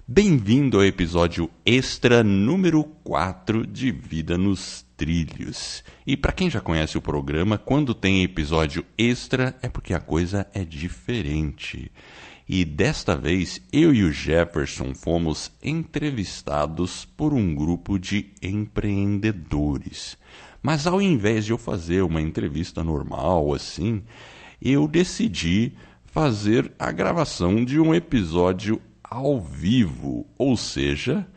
Bem-vindo ao episódio extra número 4 de Vida nos Trilhos. E para quem já conhece o programa, quando tem episódio extra é porque a coisa é diferente. E desta vez, eu e o Jefferson fomos entrevistados por um grupo de empreendedores. Mas ao invés de eu fazer uma entrevista normal assim, eu decidi fazer a gravação de um episódio ao vivo, ou seja,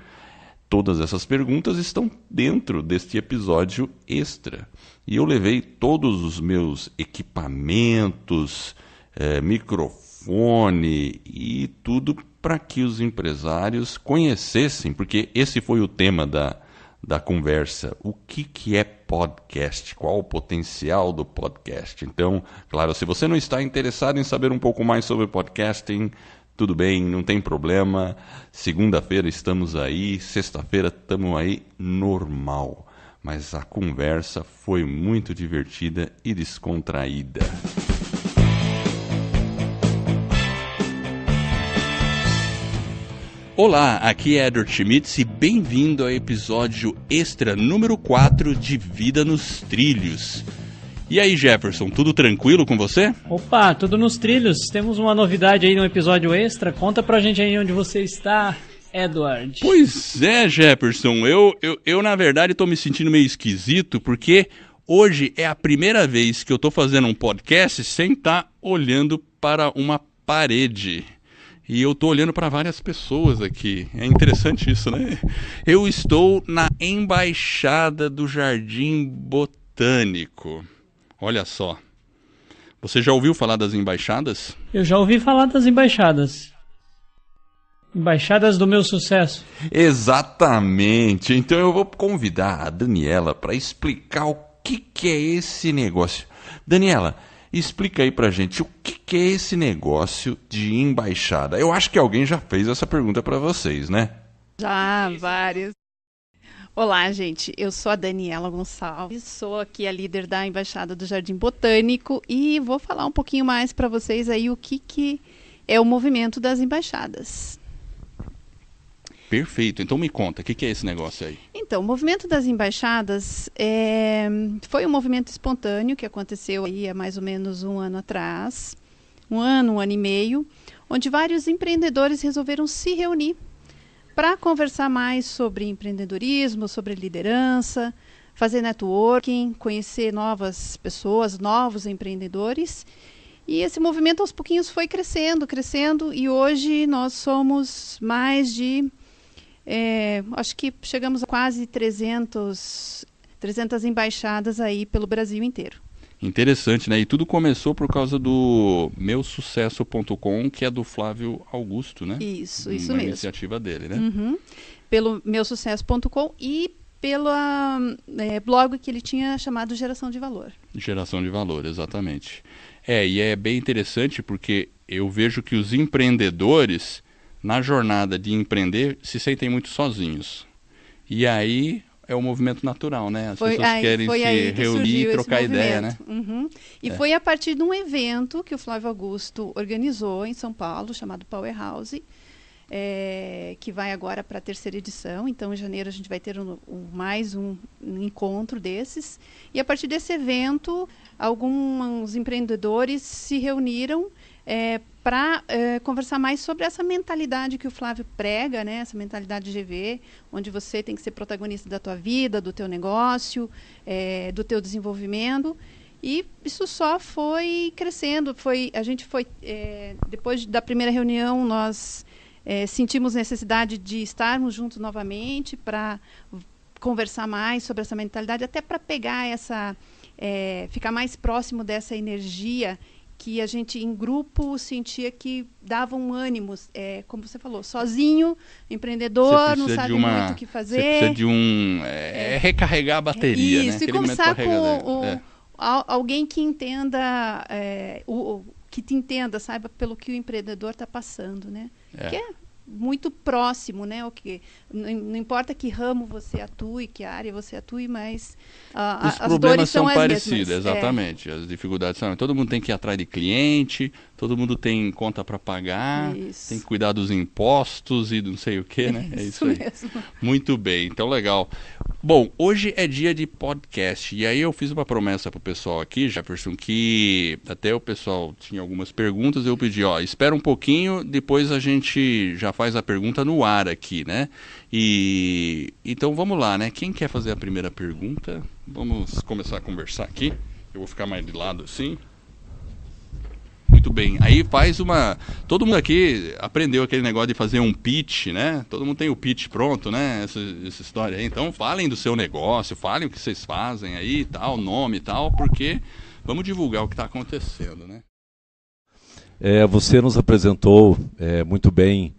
todas essas perguntas estão dentro deste episódio extra. E eu levei todos os meus equipamentos, microfone e tudo para que os empresários conhecessem, porque esse foi o tema da conversa. O que é podcast? Qual o potencial do podcast? Então, claro, se você não está interessado em saber um pouco mais sobre podcasting, tudo bem, não tem problema. Segunda-feira estamos aí, sexta-feira estamos aí normal. Mas a conversa foi muito divertida e descontraída. Olá, aqui é Edward Schmitz e bem-vindo ao episódio extra número 4 de Vida nos Trilhos. E aí, Jefferson, tudo tranquilo com você? Opa, tudo nos trilhos. Temos uma novidade aí no episódio extra. Conta pra gente aí onde você está, Edward. Pois é, Jefferson, eu na verdade tô me sentindo meio esquisito porque hoje é a primeira vez que eu tô fazendo um podcast sem estar olhando para uma parede. E eu estou olhando para várias pessoas aqui. É interessante isso, né? Eu estou na Embaixada do Jardim Botânico. Olha só. Você já ouviu falar das embaixadas? Eu já ouvi falar das embaixadas. Embaixadas do meu sucesso. Exatamente. Então eu vou convidar a Daniela para explicar o que é esse negócio. Daniela, explica aí pra gente o que é esse negócio de embaixada. Eu acho que alguém já fez essa pergunta pra vocês, né? Já, vários. Olá, gente. Eu sou a Daniela Gonçalves, sou aqui a líder da Embaixada do Jardim Botânico e vou falar um pouquinho mais para vocês aí o que é o movimento das embaixadas. Perfeito. Então me conta, o que é esse negócio aí? Então, o movimento das embaixadas foi um movimento espontâneo que aconteceu aí há mais ou menos um ano atrás, um ano e meio, onde vários empreendedores resolveram se reunir para conversar mais sobre empreendedorismo, sobre liderança, fazer networking, conhecer novas pessoas, novos empreendedores. E esse movimento aos pouquinhos foi crescendo e hoje nós somos mais de acho que chegamos a quase 300 embaixadas aí pelo Brasil inteiro. Interessante, né? E tudo começou por causa do meusucesso.com, que é do Flávio Augusto, né? Isso uma mesmo. Iniciativa dele, né? Uhum. Pelo meusucesso.com e pelo blog que ele tinha chamado Geração de Valor. Geração de Valor, exatamente. E é bem interessante porque eu vejo que os empreendedores, na jornada de empreender, se sentem muito sozinhos. E aí é o movimento natural, né? As pessoas querem se reunir e trocar ideia, né? Uhum. E foi a partir de um evento que o Flávio Augusto organizou em São Paulo, chamado Powerhouse, que vai agora para a 3ª edição. Então, em janeiro, a gente vai ter mais um encontro desses. E a partir desse evento, alguns empreendedores se reuniram para conversar mais sobre essa mentalidade que o Flávio prega, né? Essa mentalidade GV, onde você tem que ser protagonista da tua vida, do teu negócio, do teu desenvolvimento. E isso só foi crescendo. Depois da primeira reunião, nós sentimos necessidade de estarmos juntos novamente para conversar mais sobre essa mentalidade, até para pegar ficar mais próximo dessa energia que a gente, em grupo, sentia que dava um ânimo, como você falou, sozinho, empreendedor, não sabe muito o que fazer. Você precisa de recarregar a bateria, isso, né? E conversar com alguém que entenda, que te entenda, saiba pelo que o empreendedor está passando, né? Que muito próximo, né? O que não importa que ramo você atue, que área você atue, mas os as problemas dores são as parecidos, mesmas. exatamente. As dificuldades são. Todo mundo tem que ir atrás de cliente, todo mundo tem conta para pagar, Isso. tem que cuidar dos impostos e não sei o que, né? É isso aí. Mesmo. Muito bem, então legal. Bom, hoje é dia de podcast e aí eu fiz uma promessa pro pessoal aqui, Jefferson, que até o pessoal tinha algumas perguntas, eu pedi, espera um pouquinho, depois a gente já faz a pergunta no ar aqui, né? E então vamos lá, né? Quem quer fazer a primeira pergunta? Vamos começar a conversar aqui. Eu vou ficar mais de lado assim. Muito bem. Aí faz uma... Todo mundo aqui aprendeu aquele negócio de fazer um pitch, né? Todo mundo tem o pitch pronto, né? Essa história aí. Então falem do seu negócio, falem o que vocês fazem aí, tal, nome e tal, porque vamos divulgar o que está acontecendo, né? Você nos apresentou muito bem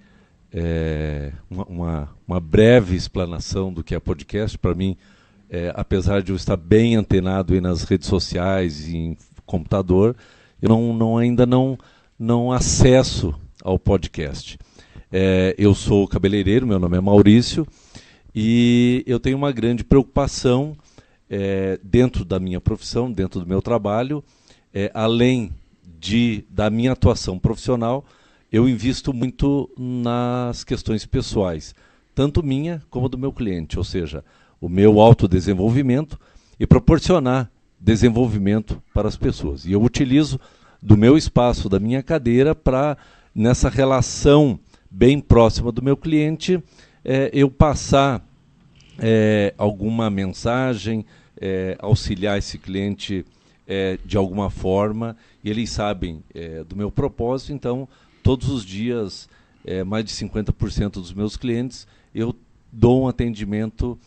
uma breve explanação do que é podcast. Para mim, apesar de eu estar bem antenado aí nas redes sociais e em computador, eu ainda não acesso ao podcast. Eu sou cabeleireiro, meu nome é Maurício, e eu tenho uma grande preocupação dentro da minha profissão, dentro do meu trabalho, além da minha atuação profissional, eu invisto muito nas questões pessoais, tanto minha como do meu cliente, ou seja, o meu autodesenvolvimento e proporcionar desenvolvimento para as pessoas. E eu utilizo do meu espaço, da minha cadeira, para, nessa relação bem próxima do meu cliente, eu passar alguma mensagem, auxiliar esse cliente de alguma forma, e eles sabem do meu propósito. Então, todos os dias, mais de 50% dos meus clientes, eu dou um atendimento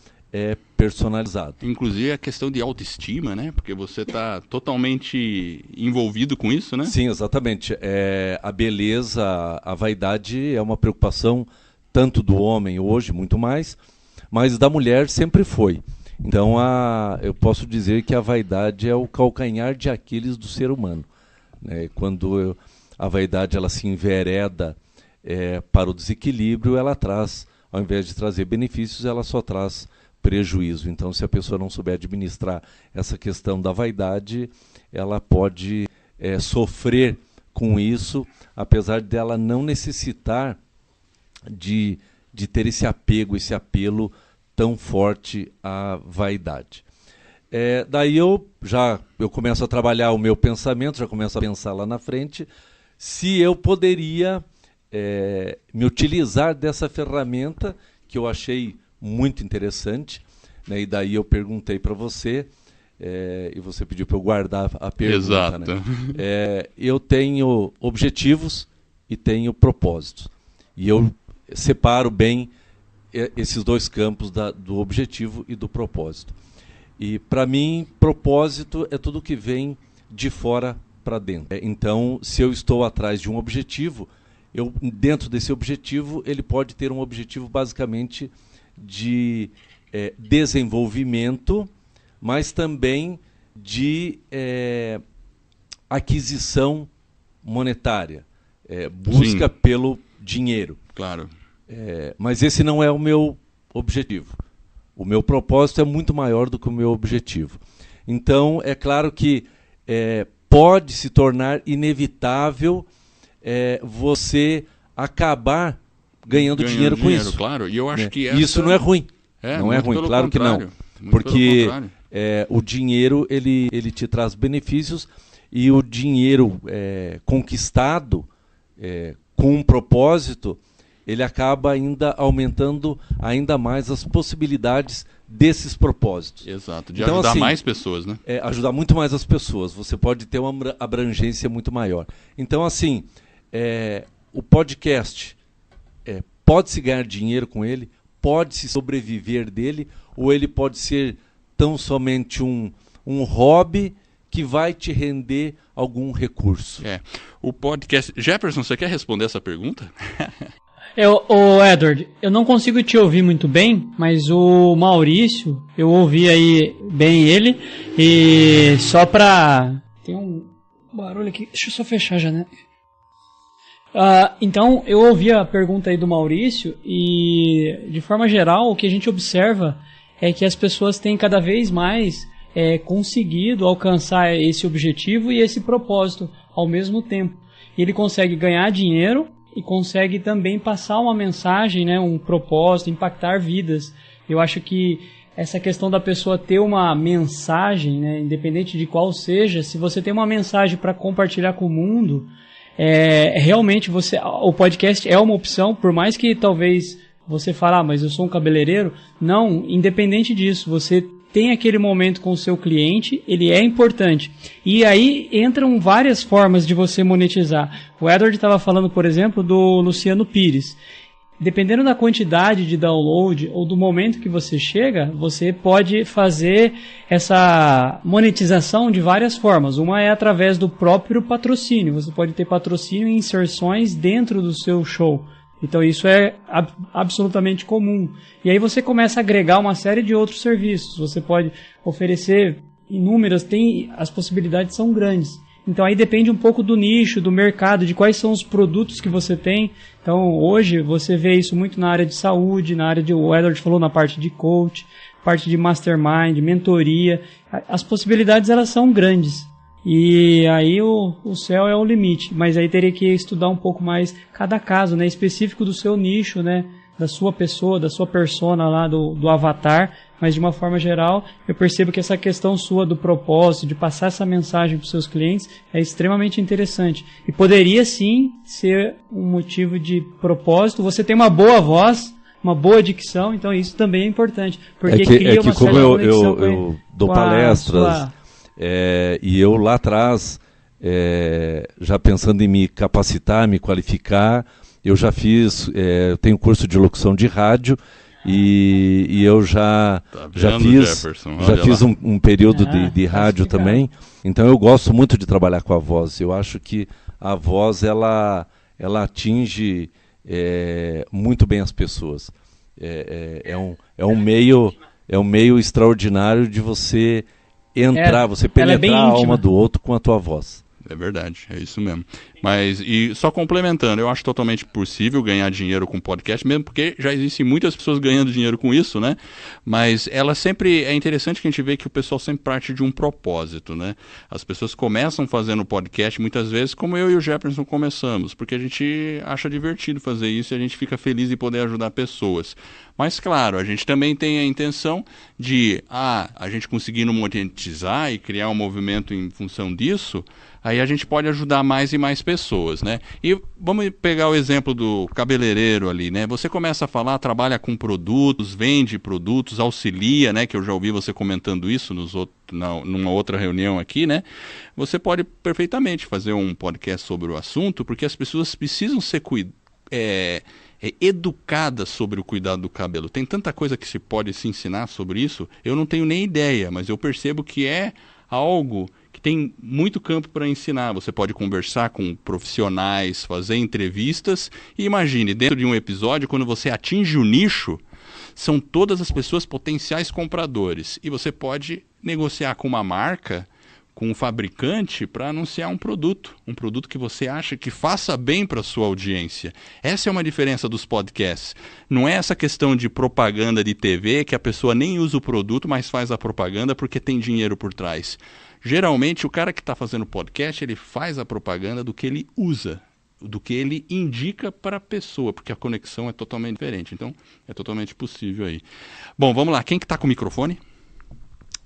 personalizado. Inclusive a questão de autoestima, né? Porque você está totalmente envolvido com isso, né? Sim, exatamente. A beleza, a vaidade é uma preocupação tanto do homem hoje, muito mais, mas da mulher sempre foi. Então, eu posso dizer que a vaidade é o calcanhar de Aquiles do ser humano. Quando a vaidade ela se envereda para o desequilíbrio, ela traz, ao invés de trazer benefícios, ela só traz prejuízo. Então, se a pessoa não souber administrar essa questão da vaidade, ela pode sofrer com isso, apesar dela não necessitar de ter esse apego, esse apelo tão forte à vaidade. Daí eu começo a trabalhar o meu pensamento, já começo a pensar lá na frente, se eu poderia me utilizar dessa ferramenta que eu achei muito interessante, né? E daí eu perguntei para você, e você pediu para eu guardar a pergunta. Exato. Né? Eu tenho objetivos e tenho propósitos. E eu separo bem esses dois campos do objetivo e do propósito. E para mim, propósito é tudo que vem de fora para dentro. Então, se eu estou atrás de um objetivo, dentro desse objetivo, ele pode ter um objetivo basicamente de desenvolvimento, mas também de aquisição monetária, busca Sim. pelo dinheiro. Claro. Mas esse não é o meu objetivo. O meu propósito é muito maior do que o meu objetivo. Então, é claro que pode se tornar inevitável você acabar ganhando dinheiro com isso. Claro. E eu acho que isso não é ruim. Não é ruim, claro que não. Porque o dinheiro ele te traz benefícios, e o dinheiro conquistado com um propósito, ele acaba ainda aumentando ainda mais as possibilidades desses propósitos. Exato, de então, ajudar assim, mais pessoas, né? Ajudar muito mais as pessoas, você pode ter uma abrangência muito maior. Então, assim, o podcast, pode-se ganhar dinheiro com ele, pode-se sobreviver dele, ou ele pode ser tão somente um hobby que vai te render algum recurso. O podcast... Jefferson, você quer responder essa pergunta? Edward, eu não consigo te ouvir muito bem, mas o Maurício, eu ouvi aí bem ele, e só pra... Tem um barulho aqui, deixa eu só fechar a janela. Então, eu ouvi a pergunta aí do Maurício e, de forma geral, o que a gente observa é que as pessoas têm cada vez mais conseguido alcançar esse objetivo e esse propósito ao mesmo tempo. Ele consegue ganhar dinheiro e consegue também passar uma mensagem, né, um propósito, impactar vidas. Eu acho que essa questão da pessoa ter uma mensagem, né, independente de qual seja, se você tem uma mensagem para compartilhar com o mundo, realmente o podcast é uma opção, por mais que talvez você fale, mas eu sou um cabeleireiro. Não, independente disso, você tem aquele momento com o seu cliente, ele é importante. E aí entram várias formas de você monetizar. O Edward estava falando, por exemplo, do Luciano Pires. Dependendo da quantidade de download ou do momento que você chega, você pode fazer essa monetização de várias formas. Uma é através do próprio patrocínio. Você pode ter patrocínio e inserções dentro do seu show. Então isso é absolutamente comum. E aí você começa a agregar uma série de outros serviços. Você pode oferecer inúmeras, as possibilidades são grandes. Então aí depende um pouco do nicho, do mercado, de quais são os produtos que você tem. Então hoje você vê isso muito na área de saúde, na área o Edward falou na parte de coach, parte de mastermind, mentoria. As possibilidades elas são grandes. E aí o céu é o limite, mas aí teria que estudar um pouco mais cada caso, né, específico do seu nicho, né, da sua pessoa, da sua persona lá, do avatar, mas de uma forma geral, eu percebo que essa questão sua do propósito, de passar essa mensagem para os seus clientes, é extremamente interessante. E poderia sim ser um motivo de propósito. Você tem uma boa voz, uma boa dicção, então isso também é importante, porque cria uma como eu dou palestras... e eu lá atrás, já pensando em me capacitar, me qualificar, eu já fiz, eu tenho curso de locução de rádio e eu já fiz um período de rádio também. Então eu gosto muito de trabalhar com a voz. Eu acho que a voz ela atinge muito bem as pessoas. É um meio extraordinário de você você penetrar a alma do outro com a tua voz. É verdade, é isso mesmo. Mas, e só complementando, eu acho totalmente possível ganhar dinheiro com podcast, mesmo porque já existem muitas pessoas ganhando dinheiro com isso, né? Mas ela sempre, é interessante que a gente vê que o pessoal sempre parte de um propósito, né? As pessoas começam fazendo podcast, muitas vezes, como eu e o Jefferson começamos, porque a gente acha divertido fazer isso e a gente fica feliz de poder ajudar pessoas. Mas, claro, a gente também tem a intenção de, a gente conseguindo monetizar e criar um movimento em função disso, aí a gente pode ajudar mais e mais pessoas, né? E vamos pegar o exemplo do cabeleireiro ali, né? Você começa a falar, trabalha com produtos, vende produtos, auxilia, né? Que eu já ouvi você comentando isso numa outra reunião aqui, né? Você pode perfeitamente fazer um podcast sobre o assunto, porque as pessoas precisam ser educadas sobre o cuidado do cabelo. Tem tanta coisa que se pode se ensinar sobre isso, eu não tenho nem ideia, mas eu percebo que é algo que tem muito campo para ensinar. Você pode conversar com profissionais, fazer entrevistas e imagine, dentro de um episódio, quando você atinge o nicho, são todas as pessoas potenciais compradores e você pode negociar com uma marca, com um fabricante para anunciar um produto que você acha que faça bem para a sua audiência. Essa é uma diferença dos podcasts. Não é essa questão de propaganda de TV que a pessoa nem usa o produto, mas faz a propaganda porque tem dinheiro por trás. Geralmente o cara que está fazendo podcast, ele faz a propaganda do que ele usa, do que ele indica para a pessoa, porque a conexão é totalmente diferente. Então, é totalmente possível aí. Bom, vamos lá. Quem que está com o microfone?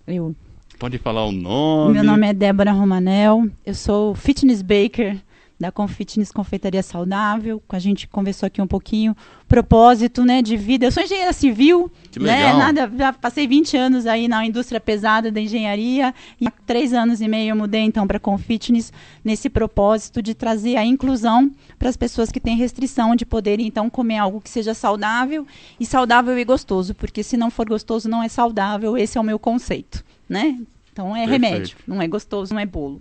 Eu. Pode falar o nome. Meu nome é Débora Romanel, eu sou fitness baker da Confitness Confeitaria Saudável. A gente conversou aqui um pouquinho, propósito, né, de vida. Eu sou engenheira civil, que legal. Já passei 20 anos aí na indústria pesada da engenharia e há 3 anos e meio eu mudei então para Confitness nesse propósito de trazer a inclusão para as pessoas que têm restrição de poderem então comer algo que seja saudável e gostoso, porque se não for gostoso não é saudável, esse é o meu conceito, né? Então é remédio, não é gostoso, não é bolo.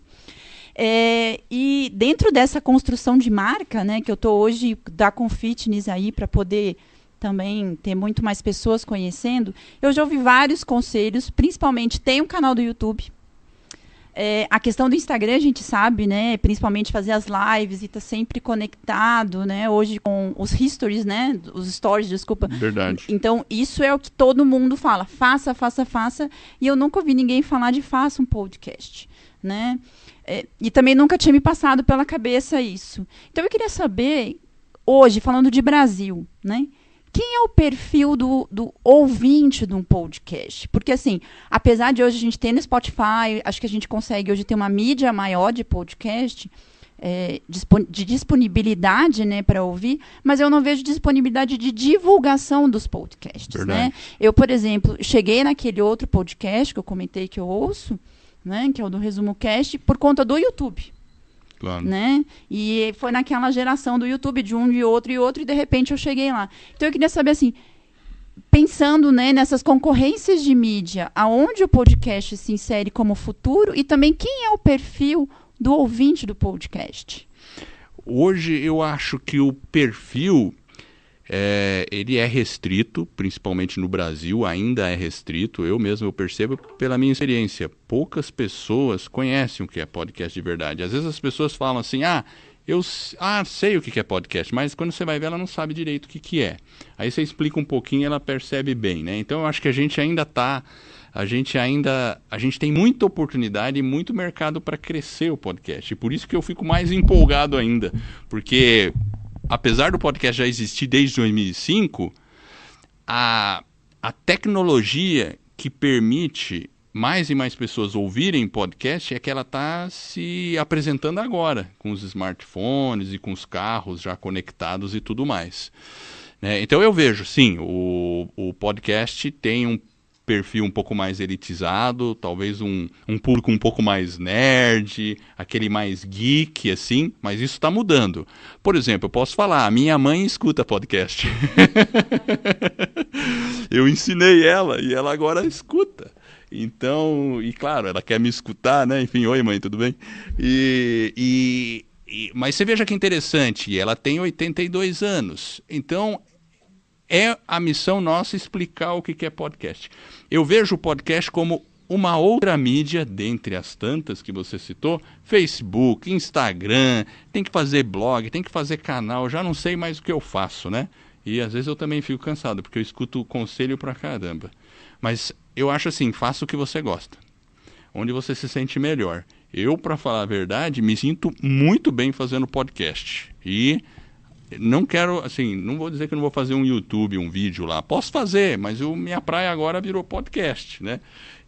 E dentro dessa construção de marca, né, que eu estou hoje da Confitness aí para poder também ter muito mais pessoas conhecendo, eu já ouvi vários conselhos, principalmente tem um canal do YouTube, A questão do Instagram, a gente sabe, né? Principalmente fazer as lives e estar sempre conectado, né? Hoje com os histories, né? Os stories, desculpa. Verdade. Então, isso é o que todo mundo fala. Faça, faça, faça. E eu nunca ouvi ninguém falar de faça um podcast, né? E também nunca tinha me passado pela cabeça isso. Então, eu queria saber, hoje, falando de Brasil, né? Quem é o perfil do ouvinte de um podcast? Porque, assim, apesar de hoje a gente ter no Spotify, acho que a gente consegue hoje ter uma mídia maior de podcast, de disponibilidade, né, para ouvir, mas eu não vejo disponibilidade de divulgação dos podcasts, né? Eu, por exemplo, cheguei naquele outro podcast que eu comentei que eu ouço, né, que é o do Resumo Cast, por conta do YouTube. Claro. Né? E foi naquela geração do YouTube, de um, de outro, e de repente eu cheguei lá. Então eu queria saber, assim, pensando, né, nessas concorrências de mídia, aonde o podcast se insere como futuro e também quem é o perfil do ouvinte do podcast? Hoje eu acho que o perfil ele é restrito, principalmente no Brasil, ainda é restrito. Eu mesmo percebo pela minha experiência. Poucas pessoas conhecem o que é podcast de verdade. Às vezes as pessoas falam assim, eu sei o que é podcast, mas quando você vai ver ela não sabe direito o que é. Aí você explica um pouquinho e ela percebe bem, né? Então eu acho que a gente tem muita oportunidade e muito mercado para crescer o podcast. E por isso que eu fico mais empolgado ainda, porque apesar do podcast já existir desde 2005, a tecnologia que permite mais e mais pessoas ouvirem podcast é que ela está se apresentando agora, com os smartphones e com os carros já conectados e tudo mais. Então eu vejo, sim, o podcast tem um perfil um pouco mais elitizado, talvez um público um pouco mais nerd, aquele mais geek, assim, mas isso está mudando. Por exemplo, eu posso falar, a minha mãe escuta podcast. Eu ensinei ela e ela agora escuta. Então, e claro, ela quer me escutar, né? Enfim, oi mãe, tudo bem? Mas você veja que interessante, ela tem 82 anos, então é a missão nossa explicar o que é podcast. Eu vejo o podcast como uma outra mídia, dentre as tantas que você citou, Facebook, Instagram, tem que fazer blog, tem que fazer canal, já não sei mais o que eu faço, né? E às vezes eu também fico cansado, porque eu escuto conselho pra caramba. Mas eu acho assim, faça o que você gosta, onde você se sente melhor. Eu, pra falar a verdade, me sinto muito bem fazendo podcast. E não quero, assim, não vou dizer que eu não vou fazer um YouTube, um vídeo lá. Posso fazer, mas minha praia agora virou podcast, né?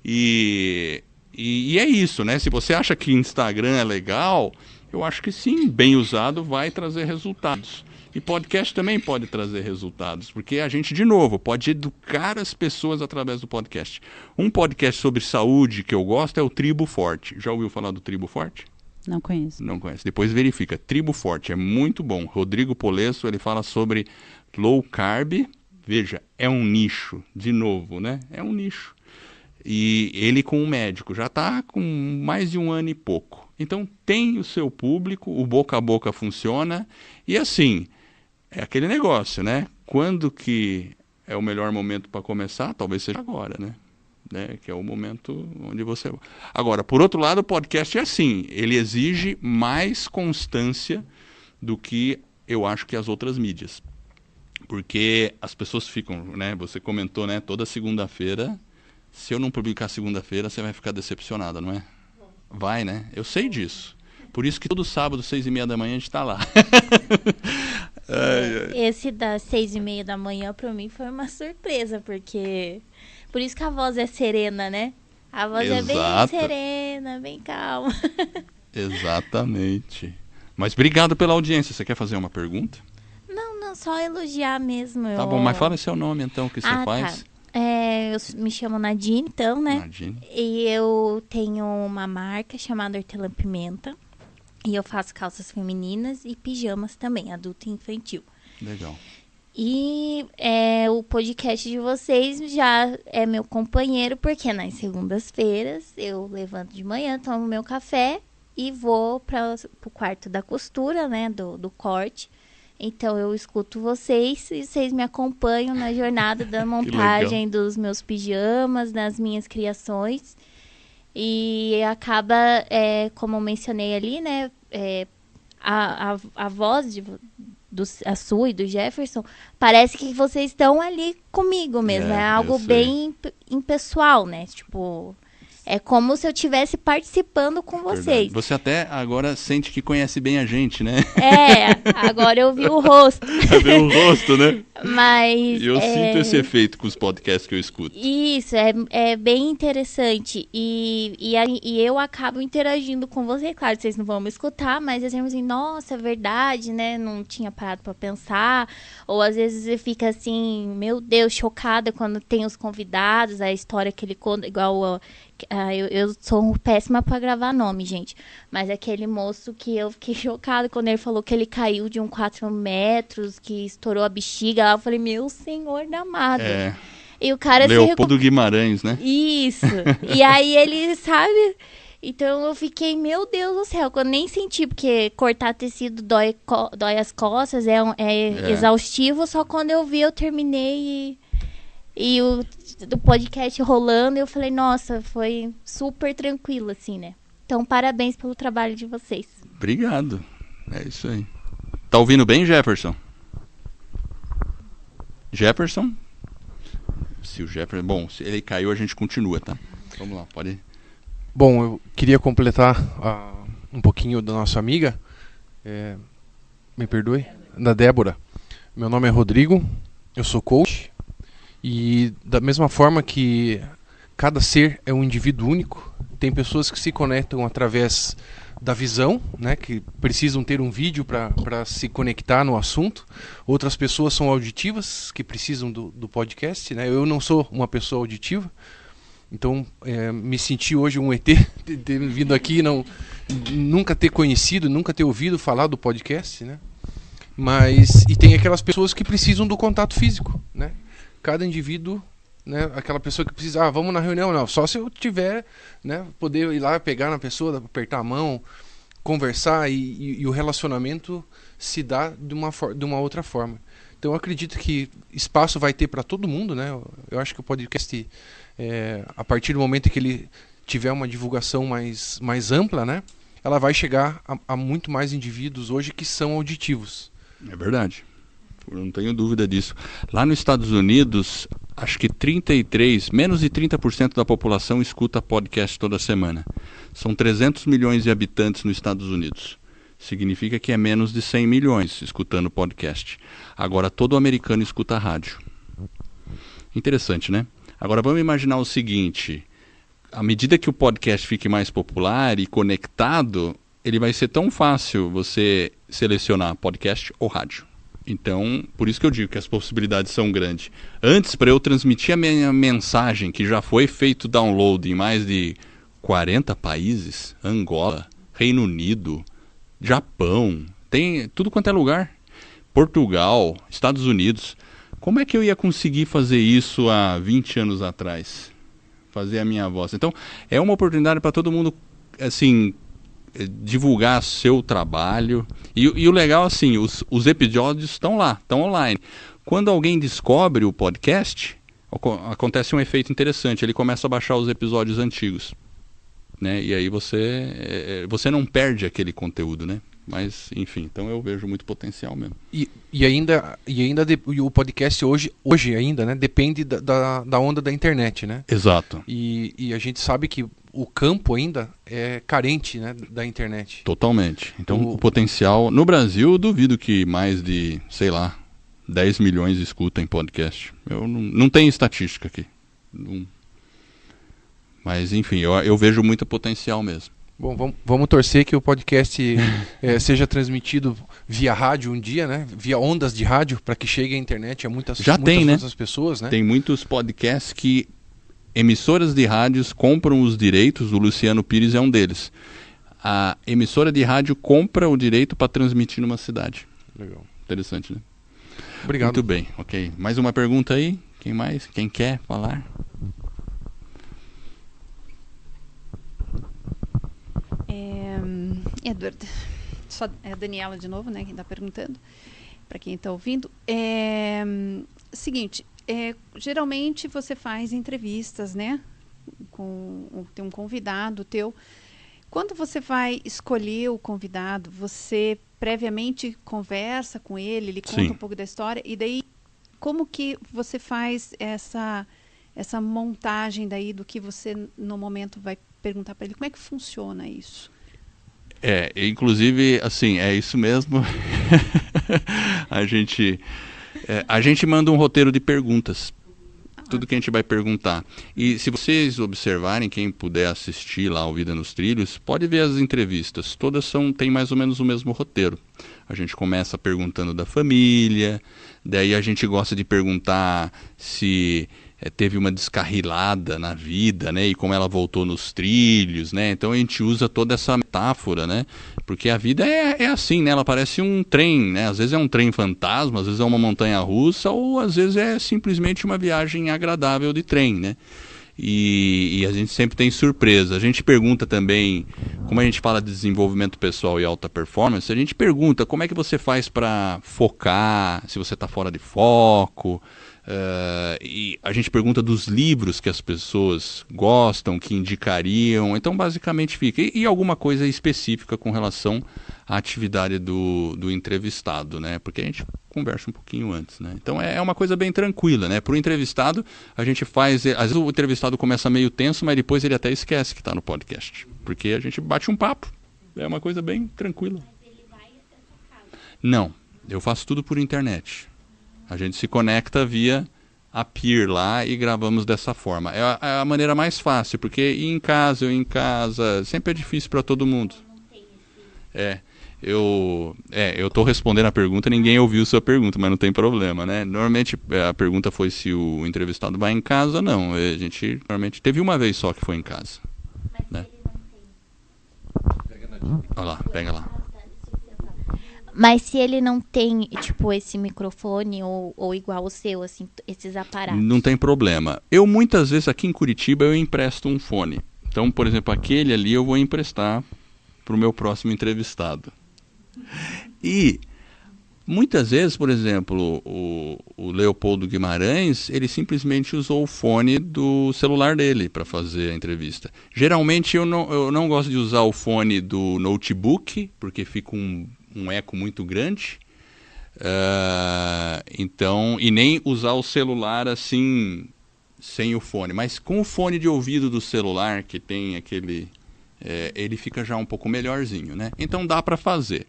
E é isso, né? Se você acha que Instagram é legal, eu acho que sim, bem usado vai trazer resultados. E podcast também pode trazer resultados, porque a gente, de novo, pode educar as pessoas através do podcast. Um podcast sobre saúde que eu gosto é o Tribo Forte. Já ouviu falar do Tribo Forte? Não conheço. Não conhece. Depois verifica. Tribo Forte, é muito bom. Rodrigo Polesso, ele fala sobre low carb. Veja, é um nicho, de novo, né? É um nicho. E ele com um médico, já está com mais de 1 ano e pouco. Então tem o seu público, o boca a boca funciona. E assim, é aquele negócio, né? Quando que é o melhor momento para começar? Talvez seja agora, né? Que é o momento onde você... Agora, por outro lado, o podcast é assim, ele exige mais constância do que eu acho que as outras mídias. Porque as pessoas ficam, né? Você comentou, né? Toda segunda-feira, se eu não publicar segunda-feira, você vai ficar decepcionada, não é? Vai, né? Eu sei disso. Por isso que todo sábado, 6h30 da manhã, a gente está lá. Esse das 6h30 da manhã, para mim, foi uma surpresa, porque... Por isso que a voz é serena, né? A voz é bem serena, bem calma. Exatamente. Mas obrigado pela audiência. Você quer fazer uma pergunta? Não, só elogiar mesmo. Tá bom, mas fala seu nome então, o que você faz. Tá. Eu me chamo Nadine, então, né? Nadine. E eu tenho uma marca chamada Hortelã Pimenta. E eu faço calças femininas e pijamas também, adulto e infantil. Legal. E o podcast de vocês já é meu companheiro, porque nas segundas-feiras eu levanto de manhã, tomo meu café e vou para o quarto da costura, né, do corte. Então eu escuto vocês e vocês me acompanham na jornada da montagem dos meus pijamas, das minhas criações. E acaba, como eu mencionei ali, né? A voz a sua e do Jefferson, parece que vocês estão ali comigo mesmo. É algo bem impessoal, né? Tipo, é como se eu estivesse participando com vocês. Verdade. Você até agora sente que conhece bem a gente, né? Agora eu vi o rosto. Vê o rosto, né? Mas eu sinto esse efeito com os podcasts que eu escuto. Isso, é bem interessante. E eu acabo interagindo com vocês. Claro, vocês não vão me escutar, mas às vezes assim, nossa, é verdade, né? Não tinha parado pra pensar. Ou às vezes você fica assim, meu Deus, chocada quando tem os convidados, a história que ele conta, igual... eu sou péssima pra gravar nome, gente. Mas aquele moço que eu fiquei chocada quando ele falou que ele caiu de 4 metros, que estourou a bexiga. Lá eu falei, meu senhor da amado. E o cara Leopoldo Guimarães, né? Isso. E aí ele, sabe? Então eu fiquei, meu Deus do céu, eu nem senti, porque cortar tecido dói as costas, é exaustivo. Só quando eu vi, eu terminei e do podcast rolando, eu falei, nossa, foi super tranquilo, assim, né? Então, parabéns pelo trabalho de vocês. Obrigado. É isso aí. Tá ouvindo bem, Jefferson? Jefferson? Se o Jefferson... Bom, se ele caiu, a gente continua, tá? Vamos lá, pode ir. Bom, eu queria completar um pouquinho da nossa amiga. Me perdoe? Da Débora. Meu nome é Rodrigo, eu sou coach. E da mesma forma que cada ser é um indivíduo único, tem pessoas que se conectam através da visão, né, que precisam ter um vídeo para se conectar no assunto. Outras pessoas são auditivas, que precisam do podcast, né? Eu não sou uma pessoa auditiva, então me senti hoje um ET, ter vindo aqui, nunca ter conhecido, nunca ter ouvido falar do podcast, né? E tem aquelas pessoas que precisam do contato físico, né? Cada indivíduo, né, aquela pessoa que precisa, vamos na reunião, não, só se eu tiver, né, poder ir lá pegar na pessoa, apertar a mão, conversar e o relacionamento se dá de uma outra forma. Então eu acredito que espaço vai ter para todo mundo, né? Eu acho que o podcast, a partir do momento que ele tiver uma divulgação mais ampla, né, ela vai chegar a muito mais indivíduos hoje que são auditivos. É verdade. Eu não tenho dúvida disso. Lá nos Estados Unidos, acho que menos de 30% da população escuta podcast toda semana. São 300 milhões de habitantes nos Estados Unidos. Significa que é menos de 100 milhões escutando podcast. Agora todo americano escuta rádio. Interessante, né? Agora vamos imaginar o seguinte. À medida que o podcast fique mais popular e conectado, ele vai ser tão fácil você selecionar podcast ou rádio. Então, por isso que eu digo que as possibilidades são grandes. Antes, para eu transmitir a minha mensagem, que já foi feito download em mais de 40 países, Angola, Reino Unido, Japão, tem tudo quanto é lugar, Portugal, Estados Unidos. Como é que eu ia conseguir fazer isso há 20 anos atrás? Fazer a minha voz. Então, é uma oportunidade para todo mundo, assim, divulgar seu trabalho. E o legal, assim, os episódios estão lá, estão online. Quando alguém descobre o podcast, acontece um efeito interessante. Ele começa a baixar os episódios antigos, né? E aí você não perde aquele conteúdo, né? Mas, enfim, então eu vejo muito potencial mesmo. E ainda o podcast hoje ainda, né, depende da onda da internet, né? Exato. E a gente sabe que o campo ainda é carente, né, da internet. Totalmente. Então o potencial... No Brasil, eu duvido que mais de, sei lá, 10 milhões escutem podcast. Eu não tenho estatística aqui. Mas, enfim, eu vejo muito potencial mesmo. Bom, vamos torcer que o podcast seja transmitido via rádio um dia, né? Via ondas de rádio, para que chegue à internet a muitas outras pessoas, né? Tem muitos podcasts que emissoras de rádios compram os direitos, o Luciano Pires é um deles. A emissora de rádio compra o direito para transmitir numa cidade. Legal. Interessante, né? Obrigado. Muito bem, ok. Mais uma pergunta aí? Quem mais? Quem quer falar? Edward, só é a Daniela de novo, né, quem está perguntando, para quem está ouvindo. Seguinte, geralmente você faz entrevistas, né, tem um convidado teu. Quando você vai escolher o convidado, você previamente conversa com ele conta Sim. um pouco da história, e daí como que você faz essa montagem daí do que você no momento vai perguntar para ele? Como é que funciona isso? Inclusive, assim, é isso mesmo. A gente manda um roteiro de perguntas. Tudo que a gente vai perguntar. E se vocês observarem, quem puder assistir lá o Vida nos Trilhos, pode ver as entrevistas. Todas têm mais ou menos o mesmo roteiro. A gente começa perguntando da família, daí a gente gosta de perguntar se teve uma descarrilada na vida, né? E como ela voltou nos trilhos, né? Então a gente usa toda essa metáfora, né? Porque a vida é assim, né? Ela parece um trem, né? Às vezes é um trem fantasma, às vezes é uma montanha-russa, ou às vezes é simplesmente uma viagem agradável de trem, né? E a gente sempre tem surpresa. A gente pergunta também, como a gente fala de desenvolvimento pessoal e alta performance, a gente pergunta como é que você faz para focar, se você está fora de foco. E a gente pergunta dos livros que as pessoas gostam, que indicariam. Então basicamente fica, e alguma coisa específica com relação à atividade do entrevistado, né? Porque a gente conversa um pouquinho antes, né? Então é uma coisa bem tranquila, né? Para o entrevistado a gente faz, às vezes o entrevistado começa meio tenso, mas depois ele até esquece que está no podcast, porque a gente bate um papo. É uma coisa bem tranquila. Mas ele vai até sua casa? Não, eu faço tudo por internet. A gente se conecta via a Peer lá e gravamos dessa forma. É a maneira mais fácil, porque ir em casa, sempre é difícil para todo mundo. Eu estou respondendo a pergunta, ninguém ouviu sua pergunta, mas não tem problema, né? Normalmente a pergunta foi se o entrevistado vai em casa. Não, a gente normalmente teve uma vez só que foi em casa. Mas Né? se ele não tem. Olha lá, pega lá. Mas se ele não tem, tipo, esse microfone ou igual o seu, assim, esses aparatos. Não tem problema. Eu muitas vezes aqui em Curitiba eu empresto um fone. Então, por exemplo, aquele ali eu vou emprestar para o meu próximo entrevistado. E muitas vezes, por exemplo, o Leopoldo Guimarães, ele simplesmente usou o fone do celular dele para fazer a entrevista. Geralmente eu não gosto de usar o fone do notebook, porque fica um eco muito grande. Então, e nem usar o celular assim, sem o fone. Mas com o fone de ouvido do celular, que tem aquele... ele fica já um pouco melhorzinho, né? Então dá para fazer.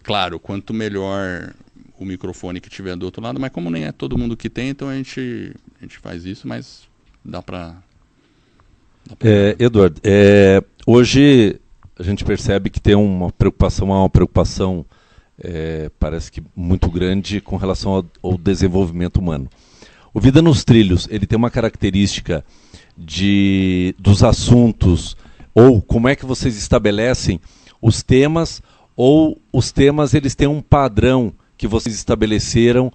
Claro, quanto melhor o microfone que tiver do outro lado, mas como nem é todo mundo que tem, então a gente faz isso, mas dá para... Eduardo, hoje a gente percebe que tem uma preocupação parece que muito grande com relação ao desenvolvimento humano. O Vida nos Trilhos, ele tem uma característica dos assuntos, ou como é que vocês estabelecem os temas, ou os temas eles têm um padrão que vocês estabeleceram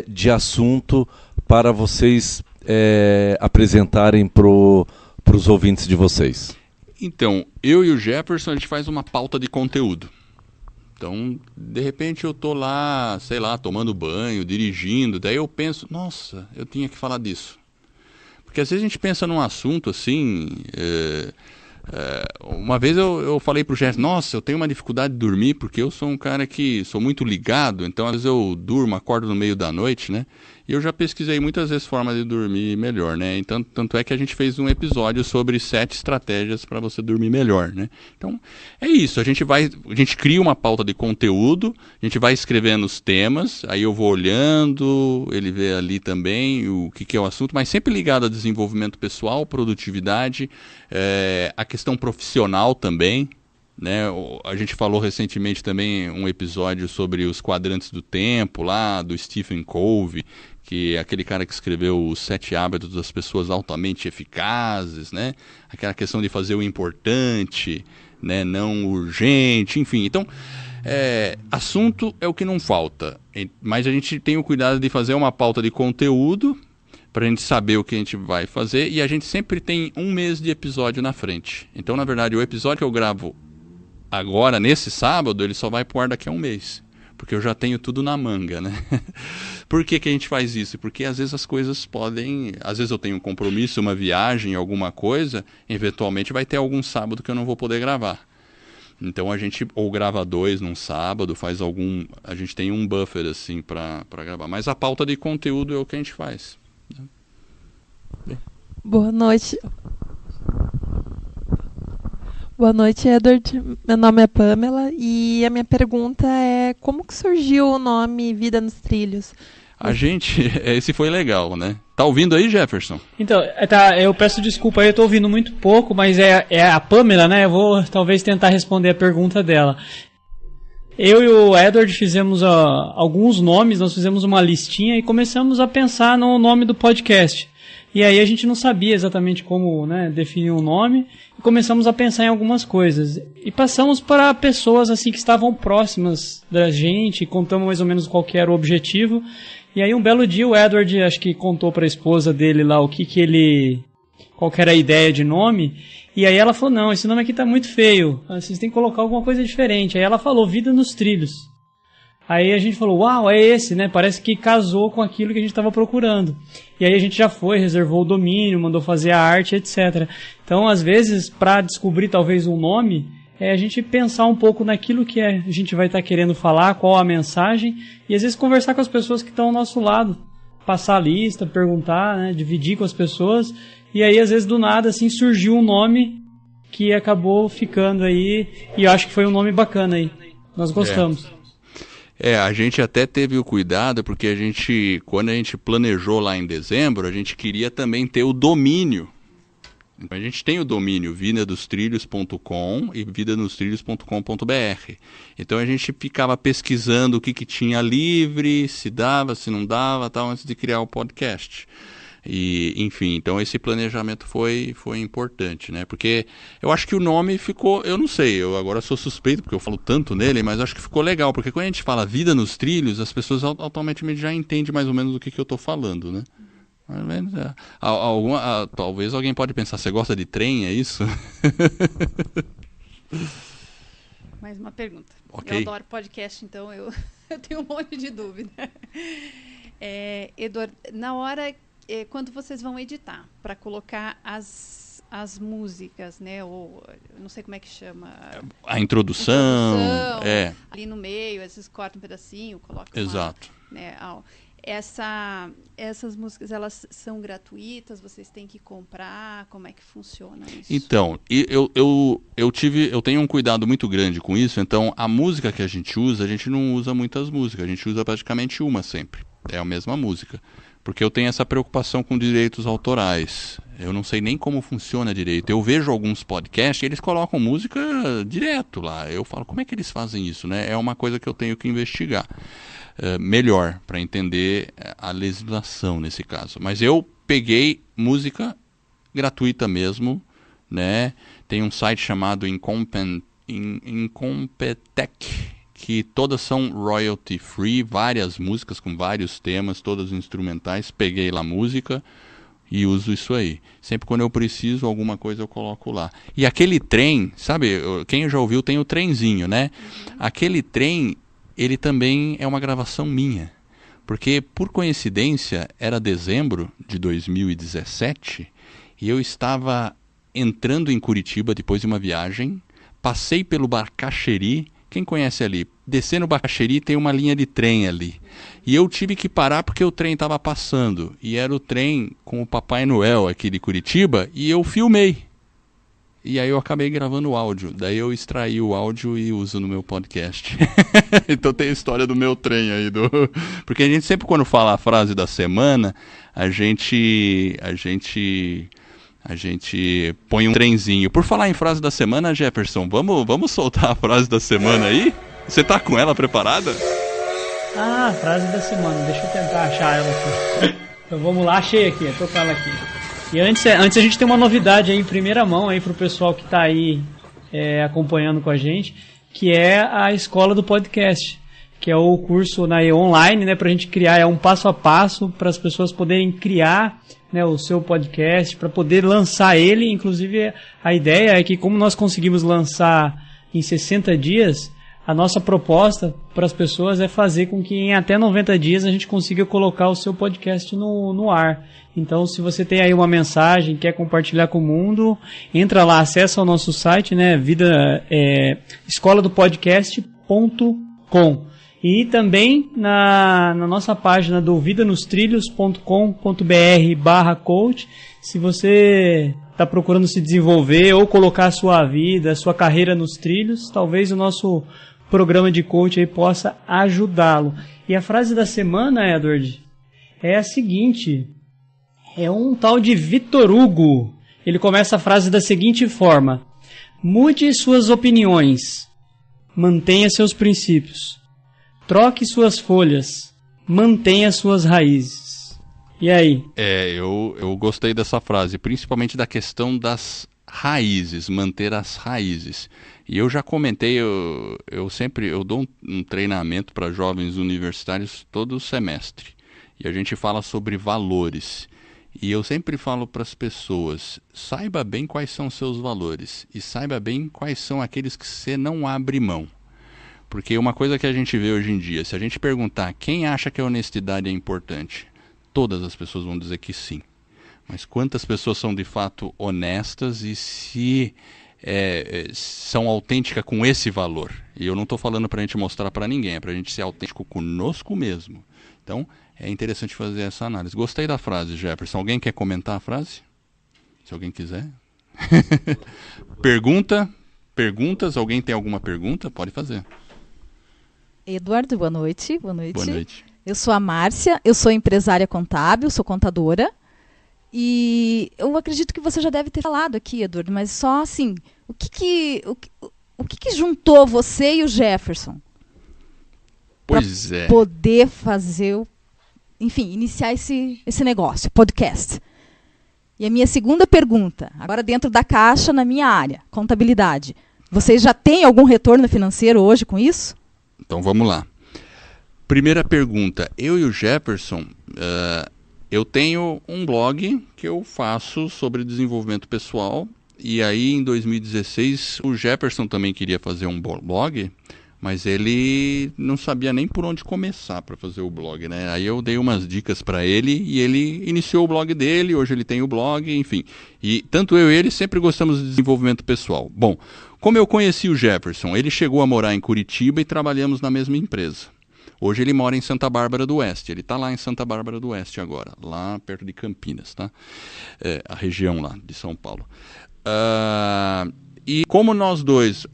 de assunto para vocês apresentarem para os ouvintes de vocês? Então, eu e o Jefferson, a gente faz uma pauta de conteúdo. Então, de repente eu tô lá, sei lá, tomando banho, dirigindo, daí eu penso, nossa, eu tinha que falar disso. Porque às vezes a gente pensa num assunto assim... uma vez eu falei pro Jefferson, nossa, eu tenho uma dificuldade de dormir, porque eu sou um cara que sou muito ligado, então às vezes eu durmo, acordo no meio da noite, né? E eu já pesquisei muitas vezes formas de dormir melhor, né? Então, tanto é que a gente fez um episódio sobre 7 estratégias para você dormir melhor, né? Então, é isso. A gente cria uma pauta de conteúdo, a gente vai escrevendo os temas, aí eu vou olhando, ele vê ali também o que é o assunto, mas sempre ligado a desenvolvimento pessoal, produtividade, a questão profissional também, né? A gente falou recentemente também um episódio sobre os quadrantes do tempo, lá do Stephen Covey, que é aquele cara que escreveu os 7 hábitos das pessoas altamente eficazes, né? Aquela questão de fazer o importante, né? Não urgente, enfim. Então, assunto é o que não falta, mas a gente tem o cuidado de fazer uma pauta de conteúdo para a gente saber o que a gente vai fazer, e a gente sempre tem 1 mês de episódio na frente. Então, na verdade, o episódio que eu gravo agora, nesse sábado, ele só vai pro ar daqui a 1 mês. porque eu já tenho tudo na manga, né? Por que a gente faz isso? Porque às vezes as coisas podem... Às vezes eu tenho um compromisso, uma viagem, alguma coisa, eventualmente vai ter algum sábado que eu não vou poder gravar. Então a gente ou grava 2 num sábado, faz algum... A gente tem um buffer assim para gravar. Mas a pauta de conteúdo é o que a gente faz. Bem. Boa noite. Boa noite, Edward. Meu nome é Pamela e a minha pergunta é como que surgiu o nome Vida nos Trilhos? A gente... Esse foi legal, né? Tá ouvindo aí, Jefferson? Então, eu peço desculpa aí, eu tô ouvindo muito pouco, mas é a Pamela, né? Eu vou talvez tentar responder a pergunta dela. Eu e o Edward fizemos alguns nomes, nós fizemos uma listinha e começamos a pensar no nome do podcast. E aí a gente não sabia exatamente como, né, definir um nome e começamos a pensar em algumas coisas. E passamos para pessoas assim que estavam próximas da gente, contamos mais ou menos qual que era o objetivo. E aí um belo dia o Edward, acho que contou para a esposa dele lá qual que era a ideia de nome. E aí ela falou, não, esse nome aqui tá muito feio, vocês têm que colocar alguma coisa diferente. Aí ela falou, Vida nos Trilhos. Aí a gente falou, uau, é esse, né? Parece que casou com aquilo que a gente estava procurando. E aí a gente já foi, reservou o domínio, mandou fazer a arte, etc. Então, às vezes, para descobrir talvez um nome, é a gente pensar um pouco naquilo que a gente vai estar querendo falar, qual a mensagem, e às vezes conversar com as pessoas que estão ao nosso lado. Passar a lista, perguntar, né? Dividir com as pessoas. E aí, às vezes, do nada, assim, surgiu um nome que acabou ficando aí, e eu acho que foi um nome bacana aí. Nós gostamos. A gente até teve o cuidado, porque quando a gente planejou lá em dezembro, a gente queria também ter o domínio. A gente tem o domínio vidadostrilhos.com e vidanostrilhos.com.br. Então a gente ficava pesquisando o que tinha livre, se dava, se não dava, tal, antes de criar o podcast. E, enfim, então esse planejamento foi importante, né? Porque eu acho que o nome ficou, eu não sei, eu agora sou suspeito porque eu falo tanto nele, mas acho que ficou legal, porque quando a gente fala Vida nos Trilhos, as pessoas automaticamente já entendem mais ou menos o que eu estou falando, né? Talvez alguém pode pensar, você gosta de trem, é isso? Mais uma pergunta. Okay. Eu adoro podcast, então eu tenho um monte de dúvida. Eduardo, na hora... quando vocês vão editar para colocar as músicas, né? Ou não sei como é que chama. A introdução. Ali no meio, às vezes corta um pedacinho, coloca Exato. Essas músicas, elas são gratuitas? Vocês têm que comprar? Como é que funciona isso? Então, eu tenho um cuidado muito grande com isso. Então, a música que a gente não usa muitas músicas. A gente usa praticamente uma sempre. É a mesma música. Porque eu tenho essa preocupação com direitos autorais. Eu não sei nem como funciona direito. Eu vejo alguns podcasts e eles colocam música direto lá. Eu falo, como é que eles fazem isso, né? É uma coisa que eu tenho que investigar melhor para entender a legislação nesse caso. Mas eu peguei música gratuita mesmo, né? Tem um site chamado Incompetech, que todas são royalty free, várias músicas com vários temas, todas instrumentais. Peguei lá música e uso isso aí. Sempre quando eu preciso alguma coisa eu coloco lá. E aquele trem, sabe, quem já ouviu tem o trenzinho, né? Aquele trem, ele também é uma gravação minha. Porque, por coincidência, era dezembro de 2017 e eu estava entrando em Curitiba depois de uma viagem, passei pelo Bacaxeri. Quem conhece ali? Descendo o Bacaxeri tem uma linha de trem ali. E eu tive que parar porque o trem estava passando. E era o trem com o Papai Noel aqui de Curitiba e eu filmei. E aí eu acabei gravando o áudio. Daí eu extraí o áudio e uso no meu podcast. Então tem a história do meu trem aí. Porque a gente sempre, quando fala a frase da semana, a gente põe um trenzinho. Por falar em frase da semana, Jefferson, vamos soltar a frase da semana aí? Você tá com ela preparada? Frase da semana. Deixa eu tentar achar ela aqui. Então vamos lá, achei aqui, eu tô com ela aqui. E antes a gente tem uma novidade aí em primeira mão aí pro pessoal que tá aí acompanhando com a gente, que é a Escola do Podcast, que é o curso online, né, pra gente criar, um passo a passo para as pessoas poderem criar, né, o seu podcast, para poder lançar ele. Inclusive a ideia é que, como nós conseguimos lançar em 60 dias, a nossa proposta para as pessoas é fazer com que em até 90 dias a gente consiga colocar o seu podcast no ar. Então, se você tem aí uma mensagem, quer compartilhar com o mundo, entra lá, acessa o nosso site, né, escoladopodcast.com. E também na nossa página do vidanostrilhos.com.br/coach, se você está procurando se desenvolver ou colocar a sua vida, a sua carreira nos trilhos, talvez o nosso programa de coach aí possa ajudá-lo. E a frase da semana, Edward, é a seguinte, é um tal de Victor Hugo. Ele começa a frase da seguinte forma: mude suas opiniões, mantenha seus princípios, troque suas folhas, mantenha suas raízes. E aí? Eu gostei dessa frase, principalmente da questão das raízes, manter as raízes. E eu já comentei, eu dou um treinamento para jovens universitários todo semestre. E a gente fala sobre valores. E eu sempre falo para as pessoas, saiba bem quais são os seus valores. E saiba bem quais são aqueles que você não abre mão. Porque uma coisa que a gente vê hoje em dia, se a gente perguntar quem acha que a honestidade é importante, todas as pessoas vão dizer que sim. Mas quantas pessoas são de fato honestas e se são autênticas com esse valor? E eu não estou falando para a gente mostrar para ninguém, é para a gente ser autêntico conosco mesmo. Então, é interessante fazer essa análise. Gostei da frase, Jefferson. Alguém quer comentar a frase? Se alguém quiser. Perguntas? Alguém tem alguma pergunta? Pode fazer. Eduardo, boa noite. Boa noite. Boa noite. Eu sou a Márcia, eu sou empresária contábil, sou contadora. E eu acredito que você já deve ter falado aqui, Eduardo, mas só assim, o que juntou você e o Jefferson? Pois é. Poder fazer, iniciar esse negócio, podcast. E a minha segunda pergunta, agora dentro da caixa, na minha área, contabilidade. Vocês já têm algum retorno financeiro hoje com isso? Então vamos lá. Primeira pergunta, eu e o Jefferson, eu tenho um blog que eu faço sobre desenvolvimento pessoal, e aí em 2016 o Jefferson também queria fazer um blog, mas ele não sabia nem por onde começar para fazer o blog, né? Aí eu dei umas dicas para ele e ele iniciou o blog dele, hoje ele tem o blog, enfim. E tanto eu e ele sempre gostamos de desenvolvimento pessoal. Bom, como eu conheci o Jefferson, ele chegou a morar em Curitiba e trabalhamos na mesma empresa. Hoje ele mora em Santa Bárbara do Oeste, ele está lá em Santa Bárbara do Oeste agora, lá perto de Campinas, tá? A região lá de São Paulo. E como nós dois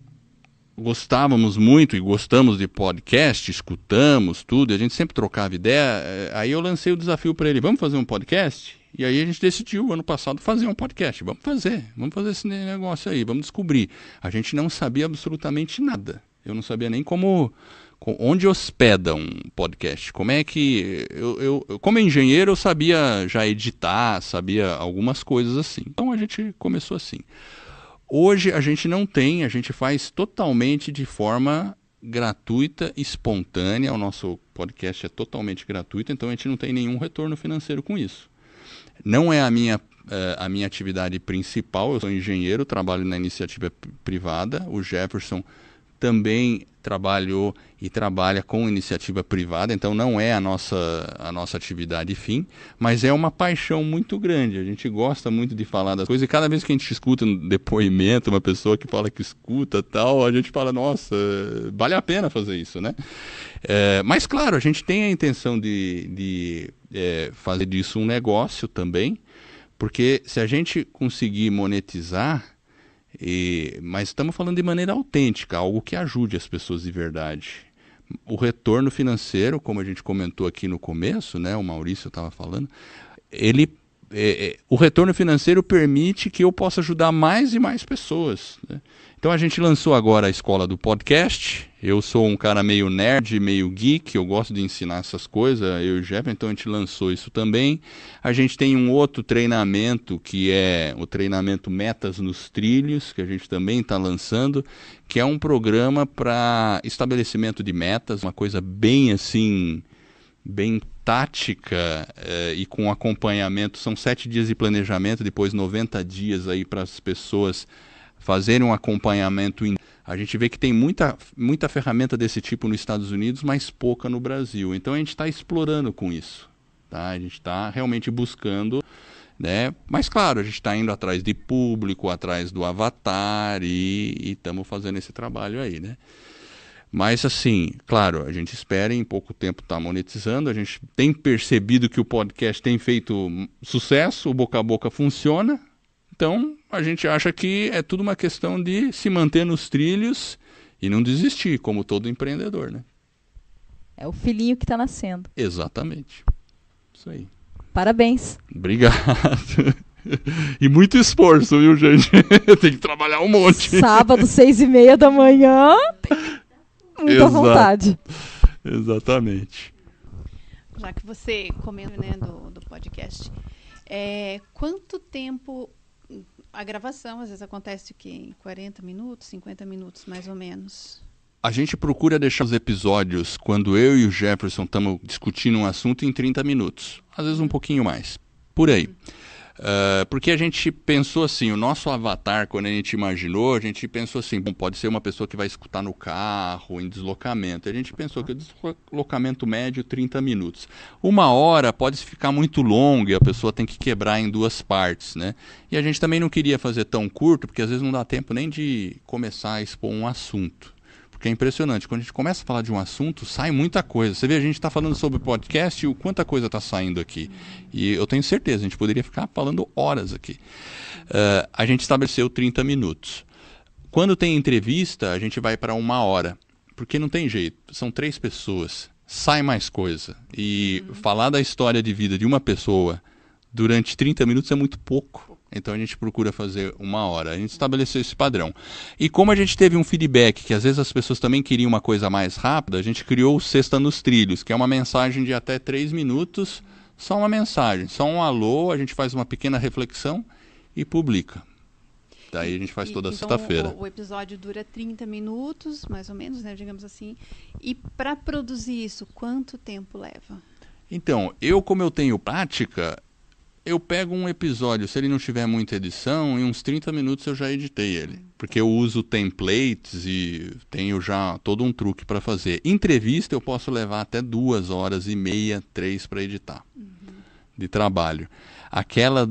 gostávamos muito e gostamos de podcast, escutamos tudo, e a gente sempre trocava ideia, aí eu lancei o desafio para ele, vamos fazer um podcast? E aí a gente decidiu, ano passado, fazer um podcast. Vamos fazer esse negócio aí, vamos descobrir. A gente não sabia absolutamente nada. Eu não sabia nem onde hospeda um podcast. Como é que... Eu como engenheiro, eu sabia já editar, sabia algumas coisas assim. Então a gente começou assim. Hoje a gente não tem, a gente faz totalmente de forma gratuita, espontânea. O nosso podcast é totalmente gratuito, então a gente não tem nenhum retorno financeiro com isso. Não é a minha atividade principal, eu sou engenheiro, trabalho na iniciativa privada. O Jefferson também trabalhou e trabalha com iniciativa privada, então não é a nossa atividade fim, mas é uma paixão muito grande. A gente gosta muito de falar das coisas, e cada vez que a gente escuta um depoimento, uma pessoa que fala que escuta tal, a gente fala, nossa, vale a pena fazer isso, né? Mas claro, a gente tem a intenção de fazer disso um negócio também, porque se a gente conseguir monetizar, mas estamos falando de maneira autêntica, algo que ajude as pessoas de verdade. O retorno financeiro, como a gente comentou aqui no começo, né, o Maurício estava falando, o retorno financeiro permite que eu possa ajudar mais e mais pessoas, né? Então a gente lançou agora a escola do podcast. Eu sou um cara meio nerd, meio geek, eu gosto de ensinar essas coisas, eu e o Jeff, então a gente lançou isso também. A gente tem um outro treinamento, que é o treinamento Metas nos Trilhos, que a gente também está lançando, que é um programa para estabelecimento de metas, uma coisa bem assim, bem tática e com acompanhamento. São 7 dias de planejamento, depois 90 dias aí para as pessoas fazerem um acompanhamento A gente vê que tem muita ferramenta desse tipo nos Estados Unidos, mas pouca no Brasil. Então a gente está explorando com isso. Tá? A gente está realmente buscando, né? Mas claro, a gente está indo atrás de público, atrás do avatar e estamos fazendo esse trabalho aí, né? Mas assim, claro, a gente espera em pouco tempo estar monetizando. A gente tem percebido que o podcast tem feito sucesso, o boca a boca funciona. Então, a gente acha que é tudo uma questão de se manter nos trilhos e não desistir, como todo empreendedor, né? É o filhinho que está nascendo. Exatamente. Isso aí. Parabéns. Obrigado. E muito esforço, viu, gente? Tem que trabalhar um monte. Sábado, 6h30 da manhã. Muita vontade. Exatamente. Já que você comenta, né, do podcast, quanto tempo a gravação, às vezes acontece o quê? Em 40 minutos, 50 minutos, mais ou menos? A gente procura deixar os episódios, quando eu e o Jefferson estamos discutindo um assunto, em 30 minutos. Às vezes um pouquinho mais. Por aí. Porque a gente pensou assim, o nosso avatar, quando a gente imaginou, a gente pensou assim, bom, pode ser uma pessoa que vai escutar no carro, em deslocamento. A gente pensou que o deslocamento médio, 30 minutos. 1 hora pode ficar muito longo e a pessoa tem que quebrar em 2 partes, né? E a gente também não queria fazer tão curto, porque às vezes não dá tempo nem de começar a expor um assunto. Porque é impressionante, quando a gente começa a falar de um assunto, sai muita coisa. Você vê, a gente está falando sobre podcast e o quanta coisa está saindo aqui. E eu tenho certeza, a gente poderia ficar falando horas aqui. A gente estabeleceu 30 minutos. Quando tem entrevista, a gente vai para 1 hora. Porque não tem jeito, são 3 pessoas, sai mais coisa. E falar da história de vida de uma pessoa durante 30 minutos é muito pouco. Então a gente procura fazer 1 hora. A gente estabeleceu esse padrão. E como a gente teve um feedback que às vezes as pessoas também queriam uma coisa mais rápida, a gente criou o Sexta nos Trilhos, que é uma mensagem de até 3 minutos, só uma mensagem, só um alô, a gente faz uma pequena reflexão e publica. Daí a gente faz toda sexta-feira. O episódio dura 30 minutos, mais ou menos, né, digamos assim. E para produzir isso, quanto tempo leva? Então, como eu tenho prática, eu pego um episódio, se ele não tiver muita edição, em uns 30 minutos eu já editei ele. Porque eu uso templates e tenho já todo um truque para fazer. Entrevista eu posso levar até 2h30, 3 para editar. De trabalho. Aquela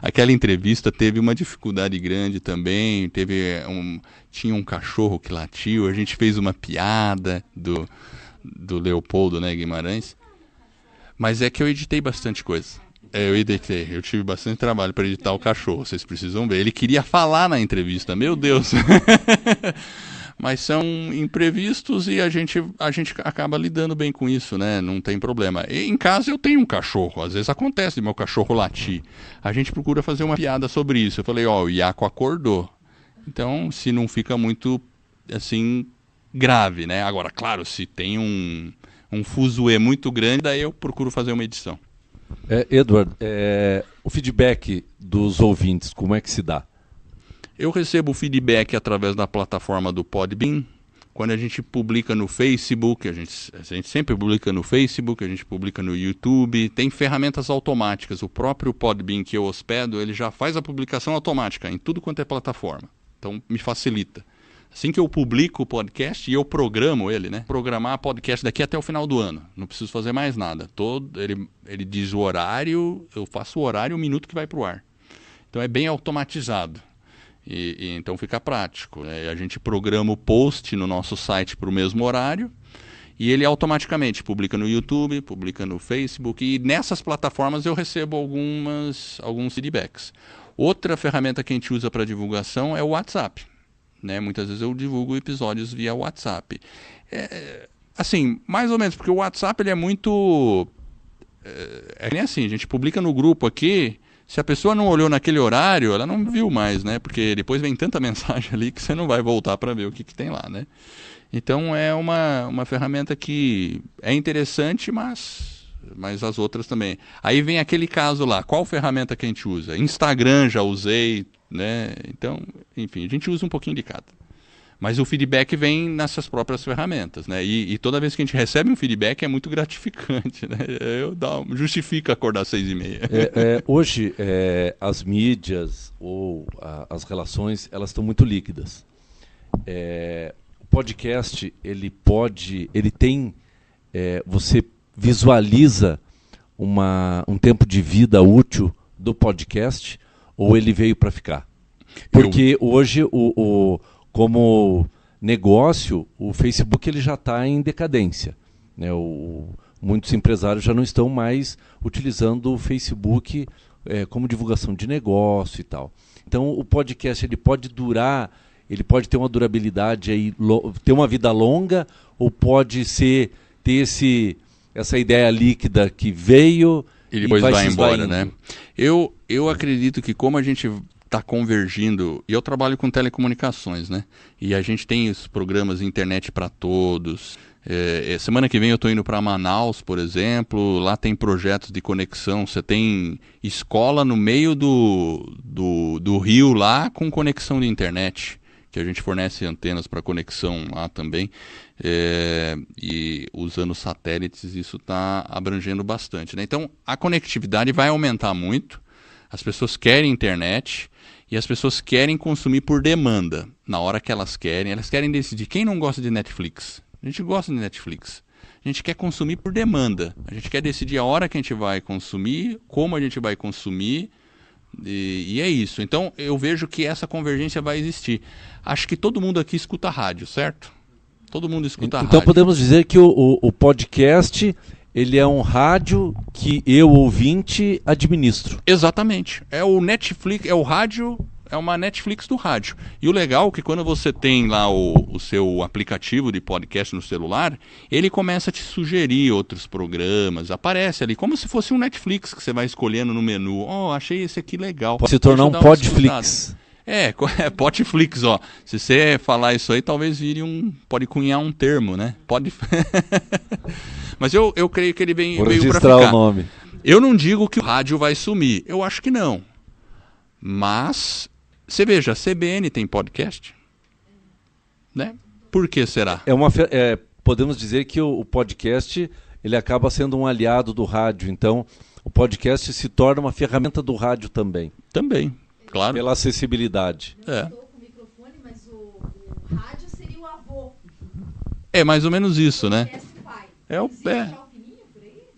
aquela entrevista teve uma dificuldade grande também. Tinha um cachorro que latiu, a gente fez uma piada do Leopoldo, né, Guimarães. Mas é que eu editei bastante coisa. Eu tive bastante trabalho para editar o cachorro, vocês precisam ver. Ele queria falar na entrevista, meu Deus. Mas são imprevistos e a gente acaba lidando bem com isso, né? Não tem problema. E em casa eu tenho um cachorro, às vezes acontece de meu cachorro latir. A gente procura fazer uma piada sobre isso. Eu falei, o Iaco acordou. Então, se não fica muito, assim, grave, né? Agora, claro, se tem um fuzuê muito grande, daí eu procuro fazer uma edição. Edward, o feedback dos ouvintes, como é que se dá? Eu recebo feedback através da plataforma do Podbean. Quando a gente publica no Facebook, a gente sempre publica no Facebook, a gente publica no YouTube, tem ferramentas automáticas. O próprio Podbean que eu hospedo, ele já faz a publicação automática em tudo quanto é plataforma. Então, me facilita. Assim que eu publico o podcast e eu programo ele, né? Programar podcast daqui até o final do ano. Não preciso fazer mais nada. Ele diz o horário, eu faço o horário, o minuto que vai para o ar. Então é bem automatizado. E então fica prático. A gente programa o post no nosso site para o mesmo horário e ele automaticamente publica no YouTube, publica no Facebook. E nessas plataformas eu recebo alguns feedbacks. Outra ferramenta que a gente usa para divulgação é o WhatsApp. Né? Muitas vezes eu divulgo episódios via WhatsApp. Assim, mais ou menos, porque o WhatsApp ele é muito... É nem assim, a gente publica no grupo aqui, se a pessoa não olhou naquele horário, ela não viu mais, né? Porque depois vem tanta mensagem ali que você não vai voltar para ver o que tem lá, né? Então é uma ferramenta que é interessante, mas as outras também. Aí vem aquele caso lá, qual ferramenta que a gente usa? Instagram já usei, né? Então, enfim, a gente usa um pouquinho de cada. Mas o feedback vem nessas próprias ferramentas, né? E toda vez que a gente recebe um feedback é muito gratificante, né? Justifica acordar às 6h30. Hoje, as mídias ou as relações, elas estão muito líquidas. O podcast, você visualiza um tempo de vida útil do podcast, ou ele veio para ficar? Porque hoje, como negócio, o Facebook ele já está em decadência, né? Muitos empresários já não estão mais utilizando o Facebook como divulgação de negócio e tal. Então, o podcast ele pode durar, ele pode ter uma durabilidade, ter uma vida longa, ou pode ter essa ideia líquida que veio e depois vai embora, né? Eu acredito que como a gente está convergindo, e eu trabalho com telecomunicações, né? E a gente tem os programas Internet para Todos. Semana que vem eu estou indo para Manaus, por exemplo. Lá tem projetos de conexão. Você tem escola no meio do rio lá com conexão de internet, que a gente fornece antenas para conexão lá também. E usando satélites, isso está abrangendo bastante, né? Então, a conectividade vai aumentar muito. As pessoas querem internet e as pessoas querem consumir por demanda. Na hora que elas querem decidir. Quem não gosta de Netflix? A gente gosta de Netflix. A gente quer consumir por demanda. A gente quer decidir a hora que a gente vai consumir, como a gente vai consumir, e é isso. Então, eu vejo que essa convergência vai existir. Acho que todo mundo aqui escuta rádio, certo? Todo mundo escuta rádio. Então, podemos dizer que o podcast... ele é um rádio que eu, ouvinte, administro. Exatamente. É o Netflix, é o rádio, é uma Netflix do rádio. E o legal é que quando você tem lá o seu aplicativo de podcast no celular, ele começa a te sugerir outros programas, aparece ali, como se fosse um Netflix que você vai escolhendo no menu. Achei esse aqui legal. Pode se tornar um Podflix. Podflix, ó. Se você falar isso aí, talvez pode cunhar um termo, né? Mas eu creio que ele veio para ficar. Registrar o nome. Eu não digo que o rádio vai sumir. Eu acho que não. Mas, você veja, a CBN tem podcast. Né? Por que será? Podemos dizer que o podcast ele acaba sendo um aliado do rádio. Então, o podcast se torna uma ferramenta do rádio também. Também, claro. Pela acessibilidade. Estou com o microfone, mas o rádio seria o avô. É mais ou menos isso, né?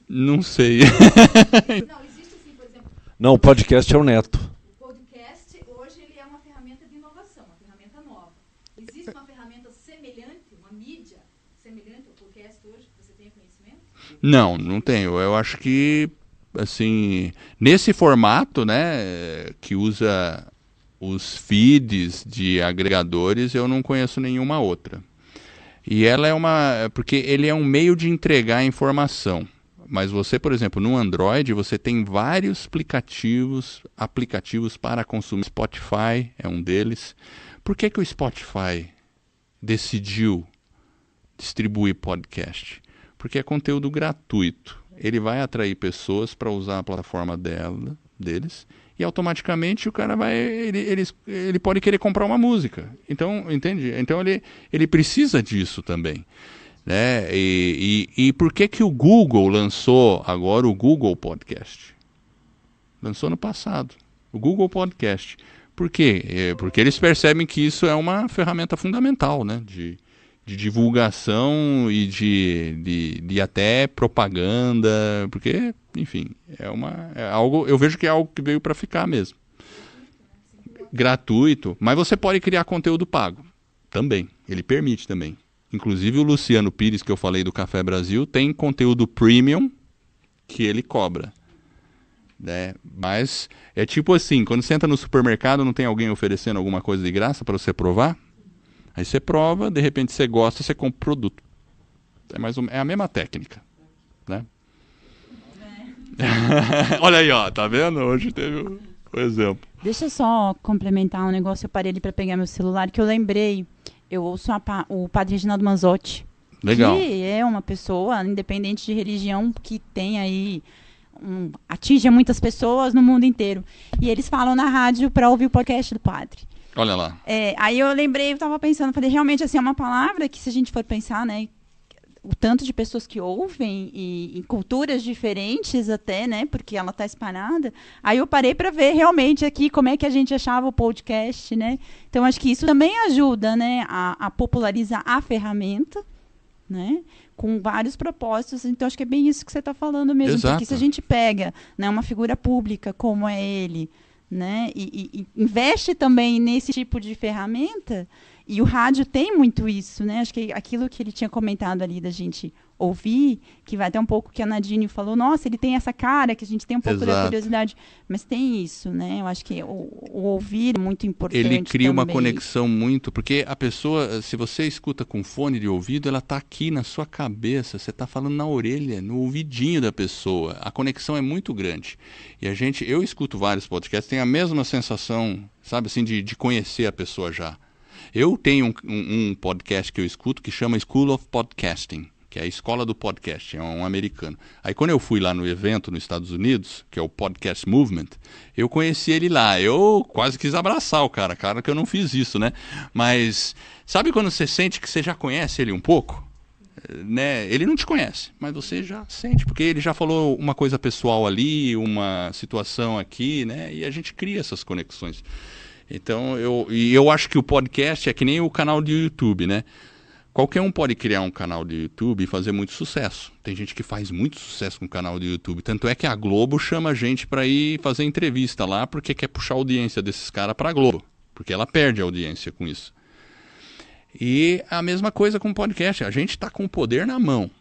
Não sei. Não, existe assim, por exemplo. Não, o podcast é o neto. O podcast hoje ele é uma ferramenta de inovação, uma ferramenta nova. Existe uma ferramenta semelhante, uma mídia semelhante ao podcast hoje que você tem conhecimento? Não tenho. Eu acho que assim, nesse formato, né, que usa os feeds de agregadores, eu não conheço nenhuma outra. E ela porque ele é um meio de entregar informação. Mas você, por exemplo, no Android, você tem vários aplicativos para consumir. Spotify é um deles. Por que o Spotify decidiu distribuir podcast? Porque é conteúdo gratuito. Ele vai atrair pessoas para usar a plataforma deles. E automaticamente o cara ele pode querer comprar uma música. Então, entende? Então ele precisa disso também, né? E por que o Google lançou agora o Google Podcast? Lançou no passado, o Google Podcast. Por quê? Porque eles percebem que isso é uma ferramenta fundamental, né? De divulgação e de até propaganda, porque, enfim, é algo, eu vejo que é algo que veio para ficar mesmo. Gratuito, mas você pode criar conteúdo pago também, ele permite também. Inclusive o Luciano Pires, que eu falei do Café Brasil, tem conteúdo premium que ele cobra, né? Mas é tipo assim, quando você entra no supermercado, não tem alguém oferecendo alguma coisa de graça para você provar? Aí você prova, de repente você gosta, você compra o produto. É a mesma técnica, né? Olha aí, ó, tá vendo? Hoje teve o exemplo. Deixa eu só complementar um negócio. Eu parei ali para pegar meu celular, que eu lembrei. Eu ouço o padre Reginaldo Manzotti. Legal. Que é uma pessoa, independente de religião, que tem aí... atinge muitas pessoas no mundo inteiro. E eles falam na rádio para ouvir o podcast do padre. Olha lá. Aí eu lembrei, eu estava pensando, falei, realmente, assim, é uma palavra que, se a gente for pensar, né, o tanto de pessoas que ouvem e em culturas diferentes até, né, porque ela está espalhada. Aí eu parei para ver realmente aqui como é que a gente achava o podcast, né. Então, acho que isso também ajuda, né, a popularizar a ferramenta, né, com vários propósitos. Então, acho que é bem isso que você está falando mesmo. Exato. Porque se a gente pega, né, uma figura pública como é ele, né, e investe também nesse tipo de ferramenta, e o rádio tem muito isso, né? Acho que aquilo que ele tinha comentado ali da gente ouvir, que vai até um pouco que a Nadine falou, nossa, ele tem essa cara, que a gente tem um pouco da curiosidade, mas tem isso, né? Eu acho que o ouvir é muito importante. Ele cria também. uma conexão muito, porque a pessoa, se você escuta com fone de ouvido, ela está aqui na sua cabeça, você está falando na orelha, no ouvidinho da pessoa. A conexão é muito grande. E eu escuto vários podcasts, tenho a mesma sensação, sabe, assim, de conhecer a pessoa já. Eu tenho um podcast que eu escuto que chama School of Podcasting, que é a escola do podcast, é um americano. Aí quando eu fui lá no evento nos Estados Unidos, que é o Podcast Movement, eu conheci ele lá. Eu quase quis abraçar o cara que eu não fiz isso, né? Mas sabe quando você sente que você já conhece ele um pouco? Né? Ele não te conhece, mas você já sente, porque ele já falou uma coisa pessoal ali, uma situação aqui, né? E a gente cria essas conexões. Então, eu acho que o podcast é que nem o canal de YouTube, né? Qualquer um pode criar um canal de YouTube e fazer muito sucesso. Tem gente que faz muito sucesso com o canal de YouTube. Tanto é que a Globo chama a gente para ir fazer entrevista lá porque quer puxar a audiência desses caras para a Globo. Porque ela perde a audiência com isso. E a mesma coisa com o podcast. A gente está com o poder na mão.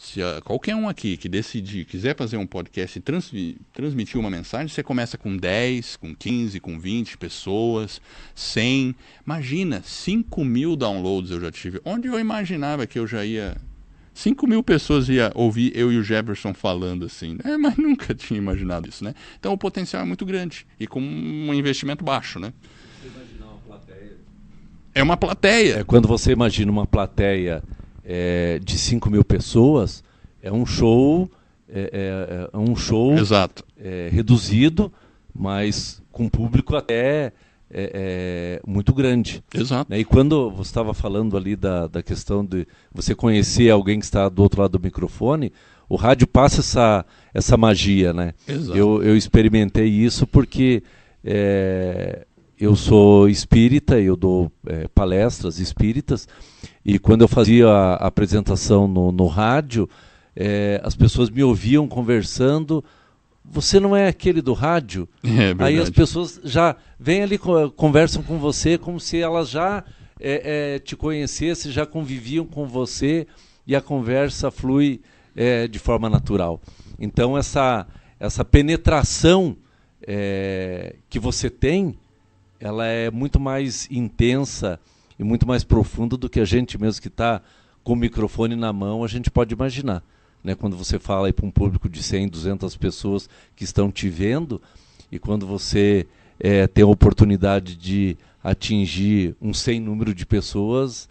Se qualquer um aqui que decidir, quiser fazer um podcast e transmitir uma mensagem, você começa com 10, com 15, com 20 pessoas, 100. Imagina, 5.000 downloads eu já tive. Onde eu imaginava que eu já ia... 5.000 pessoas ia ouvir eu e o Jefferson falando assim. Mas nunca tinha imaginado isso, né? Então o potencial é muito grande e com um investimento baixo, né? Você imaginar uma plateia? É uma plateia. Quando você imagina uma plateia... de 5.000 pessoas, é um show, Exato. Reduzido, mas com público até muito grande. Exato. E quando você estava falando ali da questão de você conhecer alguém que está do outro lado do microfone, o rádio passa essa magia, né? Exato. Eu experimentei isso porque eu sou espírita, eu dou palestras espíritas, e quando eu fazia a apresentação no rádio, as pessoas me ouviam conversando, você não é aquele do rádio? Aí as pessoas já vêm ali, conversam com você como se elas já te conhecessem, já conviviam com você, e a conversa flui de forma natural. Então essa penetração que você tem, ela é muito mais intensa e muito mais profunda do que a gente mesmo que está com o microfone na mão, a gente pode imaginar. Né? Quando você fala para um público de 100, 200 pessoas que estão te vendo, e quando você tem a oportunidade de atingir um sem número de pessoas,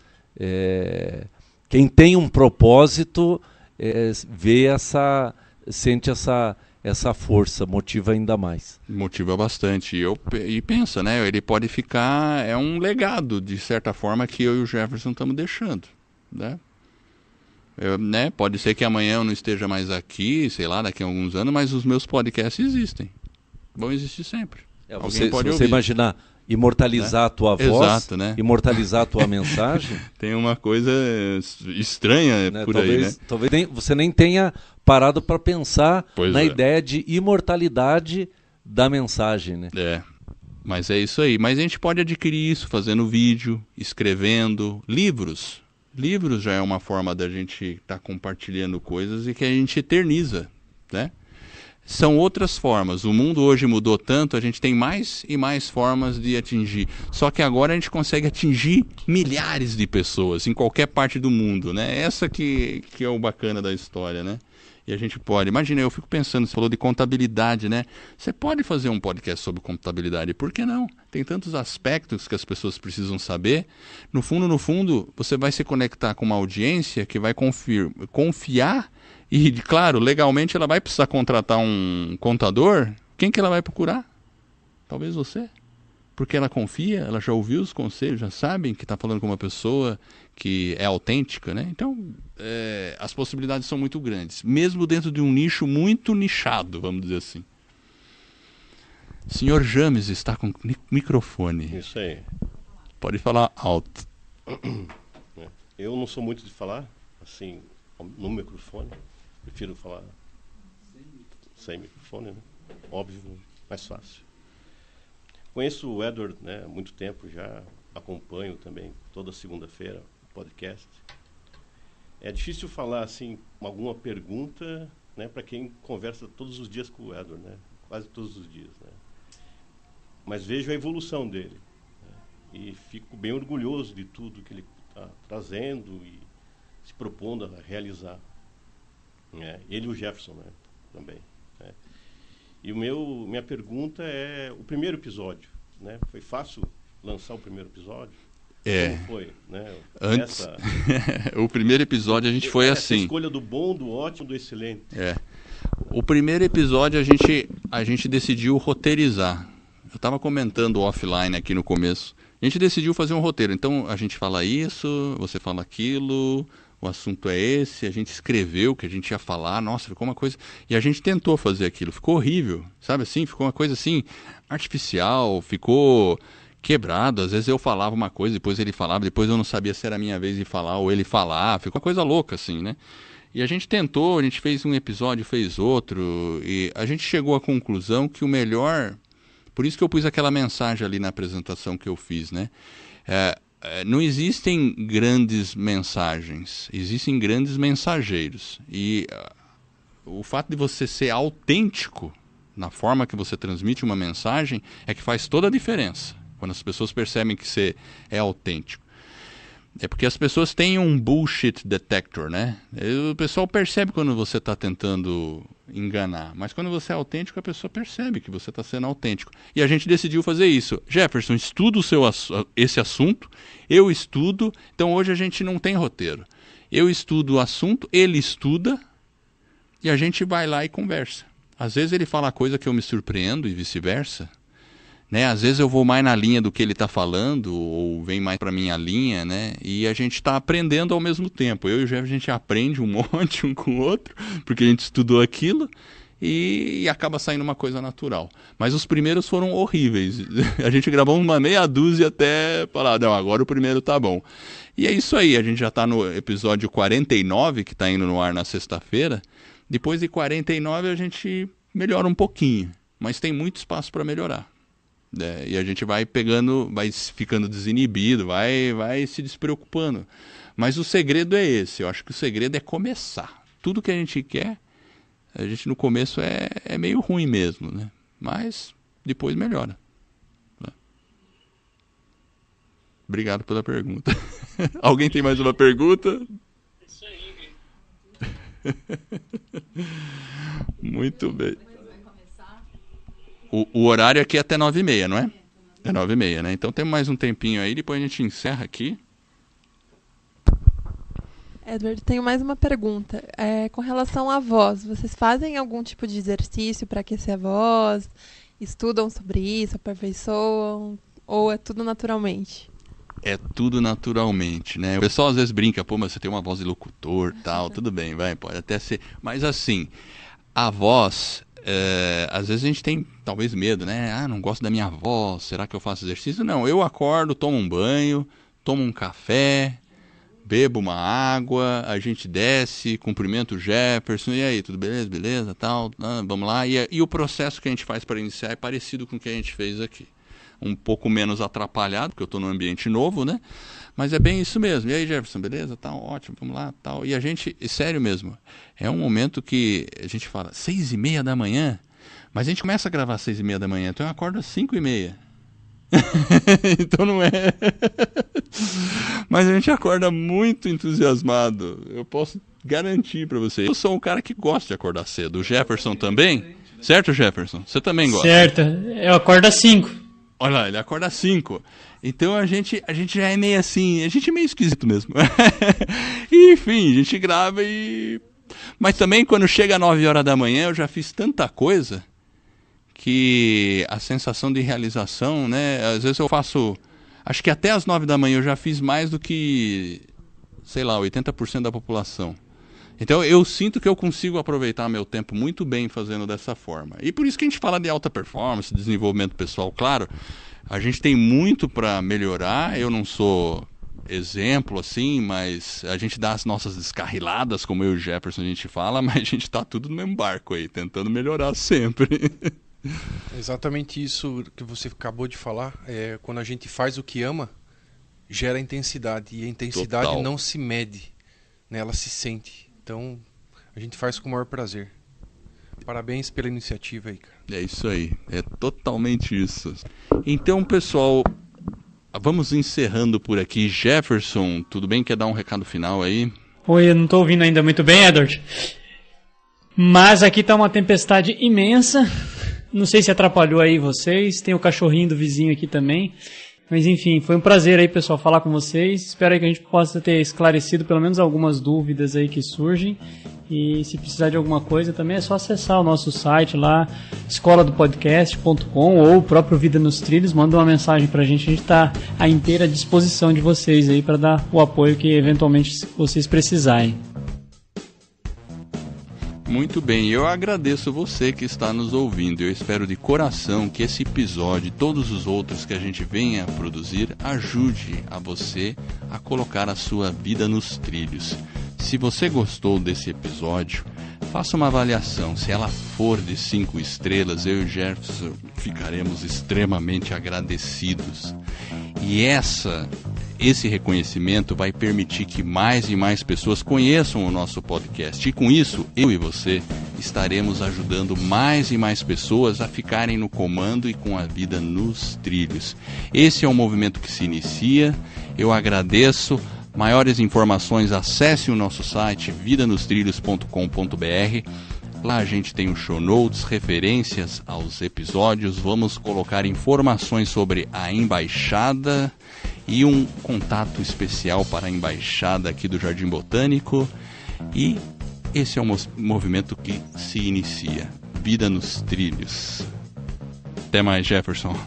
quem tem um propósito sente essa força, motiva ainda mais. Motiva bastante. E pensa, né? Ele pode ficar... É um legado, de certa forma, que eu e o Jefferson estamos deixando. Né? Pode ser que amanhã eu não esteja mais aqui, sei lá, daqui a alguns anos, mas os meus podcasts existem. Vão existir sempre. Se você imaginar imortalizar a tua voz, exato, né? Imortalizar a tua mensagem... Tem uma coisa estranha por aí, né? Talvez você nem tenha parado para pensar na ideia de imortalidade da mensagem, né? Mas é isso aí. Mas a gente pode adquirir isso fazendo vídeo, escrevendo, livros. Livros já é uma forma da gente estar compartilhando coisas e que a gente eterniza, né? São outras formas. O mundo hoje mudou tanto, a gente tem mais e mais formas de atingir. Só que agora a gente consegue atingir milhares de pessoas em qualquer parte do mundo, né? Essa que é o bacana da história, né? E a gente pode... Imagina, eu fico pensando, você falou de contabilidade, né? Você pode fazer um podcast sobre contabilidade, por que não? Tem tantos aspectos que as pessoas precisam saber. No fundo, você vai se conectar com uma audiência que vai confiar. E, claro, legalmente ela vai precisar contratar um contador. Quem que ela vai procurar? Talvez você. porque ela confia, ela já ouviu os conselhos, já sabem que está falando com uma pessoa que é autêntica, né? Então, as possibilidades são muito grandes, mesmo dentro de um nicho muito nichado, vamos dizer assim. Senhor James está com microfone. Isso aí. Pode falar alto. Eu não sou muito de falar, assim, no microfone. Prefiro falar sem microfone, né? Óbvio, mais fácil. Conheço o Edward, né, há muito tempo já, acompanho também toda segunda-feira o podcast. É difícil falar assim alguma pergunta, né, para quem conversa todos os dias com o Edward, né, quase todos os dias, né. Mas vejo a evolução dele, né, e fico bem orgulhoso de tudo que ele está trazendo e se propondo a realizar, né. Ele e o Jefferson, né, também, né. E minha pergunta é o primeiro episódio, né? Foi fácil lançar o primeiro episódio? Como foi, né? Antes, o primeiro episódio a gente foi assim. A escolha do bom, do ótimo, do excelente. O primeiro episódio a gente decidiu roteirizar. Eu estava comentando offline aqui no começo. A gente decidiu fazer um roteiro. Então a gente fala isso, você fala aquilo. O assunto é esse, a gente escreveu o que a gente ia falar, nossa, ficou uma coisa... E a gente tentou fazer aquilo, ficou horrível, sabe assim? Ficou uma coisa assim, artificial, ficou quebrado. Às vezes eu falava uma coisa, depois ele falava, depois eu não sabia se era a minha vez de falar ou ele falar. Ficou uma coisa louca assim, né? E a gente tentou, a gente fez um episódio, fez outro, e a gente chegou à conclusão que o melhor... Por isso que eu pus aquela mensagem ali na apresentação que eu fiz, né? Não existem grandes mensagens, existem grandes mensageiros. E o fato de você ser autêntico na forma que você transmite uma mensagem é que faz toda a diferença. Quando as pessoas percebem que você é autêntico. É porque as pessoas têm um bullshit detector, né? O pessoal percebe quando você está tentando enganar. Mas quando você é autêntico, a pessoa percebe que você está sendo autêntico. E a gente decidiu fazer isso. Jefferson, estuda esse assunto, eu estudo. Então hoje a gente não tem roteiro. Eu estudo o assunto, ele estuda e a gente vai lá e conversa. Às vezes ele fala coisa que eu me surpreendo e vice-versa. Né? Às vezes eu vou mais na linha do que ele está falando, ou vem mais para a minha linha, né? E a gente está aprendendo ao mesmo tempo. Eu e o Jeff, a gente aprende um monte um com o outro, porque a gente estudou aquilo, e acaba saindo uma coisa natural. Mas os primeiros foram horríveis. A gente gravou uma meia dúzia até falar, não, agora o primeiro tá bom. E é isso aí, a gente já está no episódio 49, que está indo no ar na sexta-feira. Depois de 49 a gente melhora um pouquinho, mas tem muito espaço para melhorar. E a gente vai pegando, vai ficando desinibido, vai se despreocupando. Mas o segredo é esse, eu acho que o segredo é começar. Tudo que a gente quer, a gente no começo é meio ruim mesmo, né? Mas depois melhora. Obrigado pela pergunta. Alguém tem mais uma pergunta? Isso aí, Muito bem. O horário aqui é até 9h30, não é? É 9h30, né? Então temos mais um tempinho aí, depois a gente encerra aqui. Edward, tenho mais uma pergunta. Com relação à voz, vocês fazem algum tipo de exercício para aquecer a voz? Estudam sobre isso, aperfeiçoam? Ou é tudo naturalmente? É tudo naturalmente, né? O pessoal às vezes brinca, pô, mas você tem uma voz de locutor, tal, tudo bem, pode até ser. Mas assim, a voz... às vezes a gente tem talvez medo, né? Não gosto da minha voz, será que eu faço exercício? Não, eu acordo, tomo um banho, tomo um café, bebo uma água, a gente desce, cumprimento o Jefferson, e aí, tudo beleza? Beleza, tal, vamos lá. E o processo que a gente faz para iniciar é parecido com o que a gente fez aqui. Um pouco menos atrapalhado, porque eu estou num ambiente novo, né? Mas é bem isso mesmo. E aí, Jefferson, beleza? Tá ótimo, vamos lá, tal. E a gente, sério mesmo, é um momento que a gente fala 6h30 da manhã, mas a gente começa a gravar às 6h30 da manhã, então eu acordo às 5h30. Então não é. Mas a gente acorda muito entusiasmado. Eu posso garantir para vocês. Eu sou um cara que gosta de acordar cedo. O Jefferson também? Certo, Jefferson? Você também gosta? Certo, eu acordo às 5. Olha lá, ele acorda às 5. Então a gente já é meio assim, a gente é meio esquisito mesmo. E, enfim, a gente grava e... Mas também quando chega às 9h da manhã eu já fiz tanta coisa que a sensação de realização, né? Às vezes eu faço, acho que até às 9 da manhã eu já fiz mais do que, sei lá, 80% da população. Então eu sinto que eu consigo aproveitar meu tempo muito bem fazendo dessa forma. E por isso que a gente fala de alta performance, desenvolvimento pessoal. Claro, a gente tem muito para melhorar. Eu não sou exemplo assim, mas a gente dá as nossas descarriladas, como eu e o Jefferson a gente fala, mas a gente está tudo no mesmo barco aí, tentando melhorar sempre. Exatamente isso que você acabou de falar. Quando a gente faz o que ama, gera intensidade. E a intensidade Total. não se mede, né? Ela se sente. Então, a gente faz com o maior prazer. Parabéns pela iniciativa aí, cara. É isso aí, é totalmente isso. Então, pessoal, vamos encerrando por aqui. Jefferson, tudo bem? Quer dar um recado final aí? Oi, eu não estou ouvindo ainda muito bem, Edward. Mas aqui está uma tempestade imensa. Não sei se atrapalhou aí vocês. Tem o cachorrinho do vizinho aqui também. Mas enfim, foi um prazer aí, pessoal, falar com vocês. Espero aí que a gente possa ter esclarecido pelo menos algumas dúvidas aí que surgem. E se precisar de alguma coisa também é só acessar o nosso site lá, escoladopodcast.com ou o próprio Vida nos Trilhos. Manda uma mensagem pra gente está à inteira disposição de vocês aí para dar o apoio que eventualmente vocês precisarem. Muito bem, eu agradeço você que está nos ouvindo. Eu espero de coração que esse episódio e todos os outros que a gente venha a produzir ajude a você a colocar a sua vida nos trilhos. Se você gostou desse episódio, faça uma avaliação. Se ela for de 5 estrelas, eu e o Jefferson ficaremos extremamente agradecidos. E esse reconhecimento vai permitir que mais e mais pessoas conheçam o nosso podcast. E com isso, eu e você estaremos ajudando mais e mais pessoas a ficarem no comando e com a vida nos trilhos. Esse é um movimento que se inicia. Eu agradeço. Maiores informações, acesse o nosso site vidanostrilhos.com.br. Lá a gente tem os show notes, referências aos episódios. Vamos colocar informações sobre a embaixada e um contato especial para a embaixada aqui do Jardim Botânico. E esse é um movimento que se inicia. Vida nos Trilhos. Até mais, Jefferson.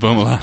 Vamos lá.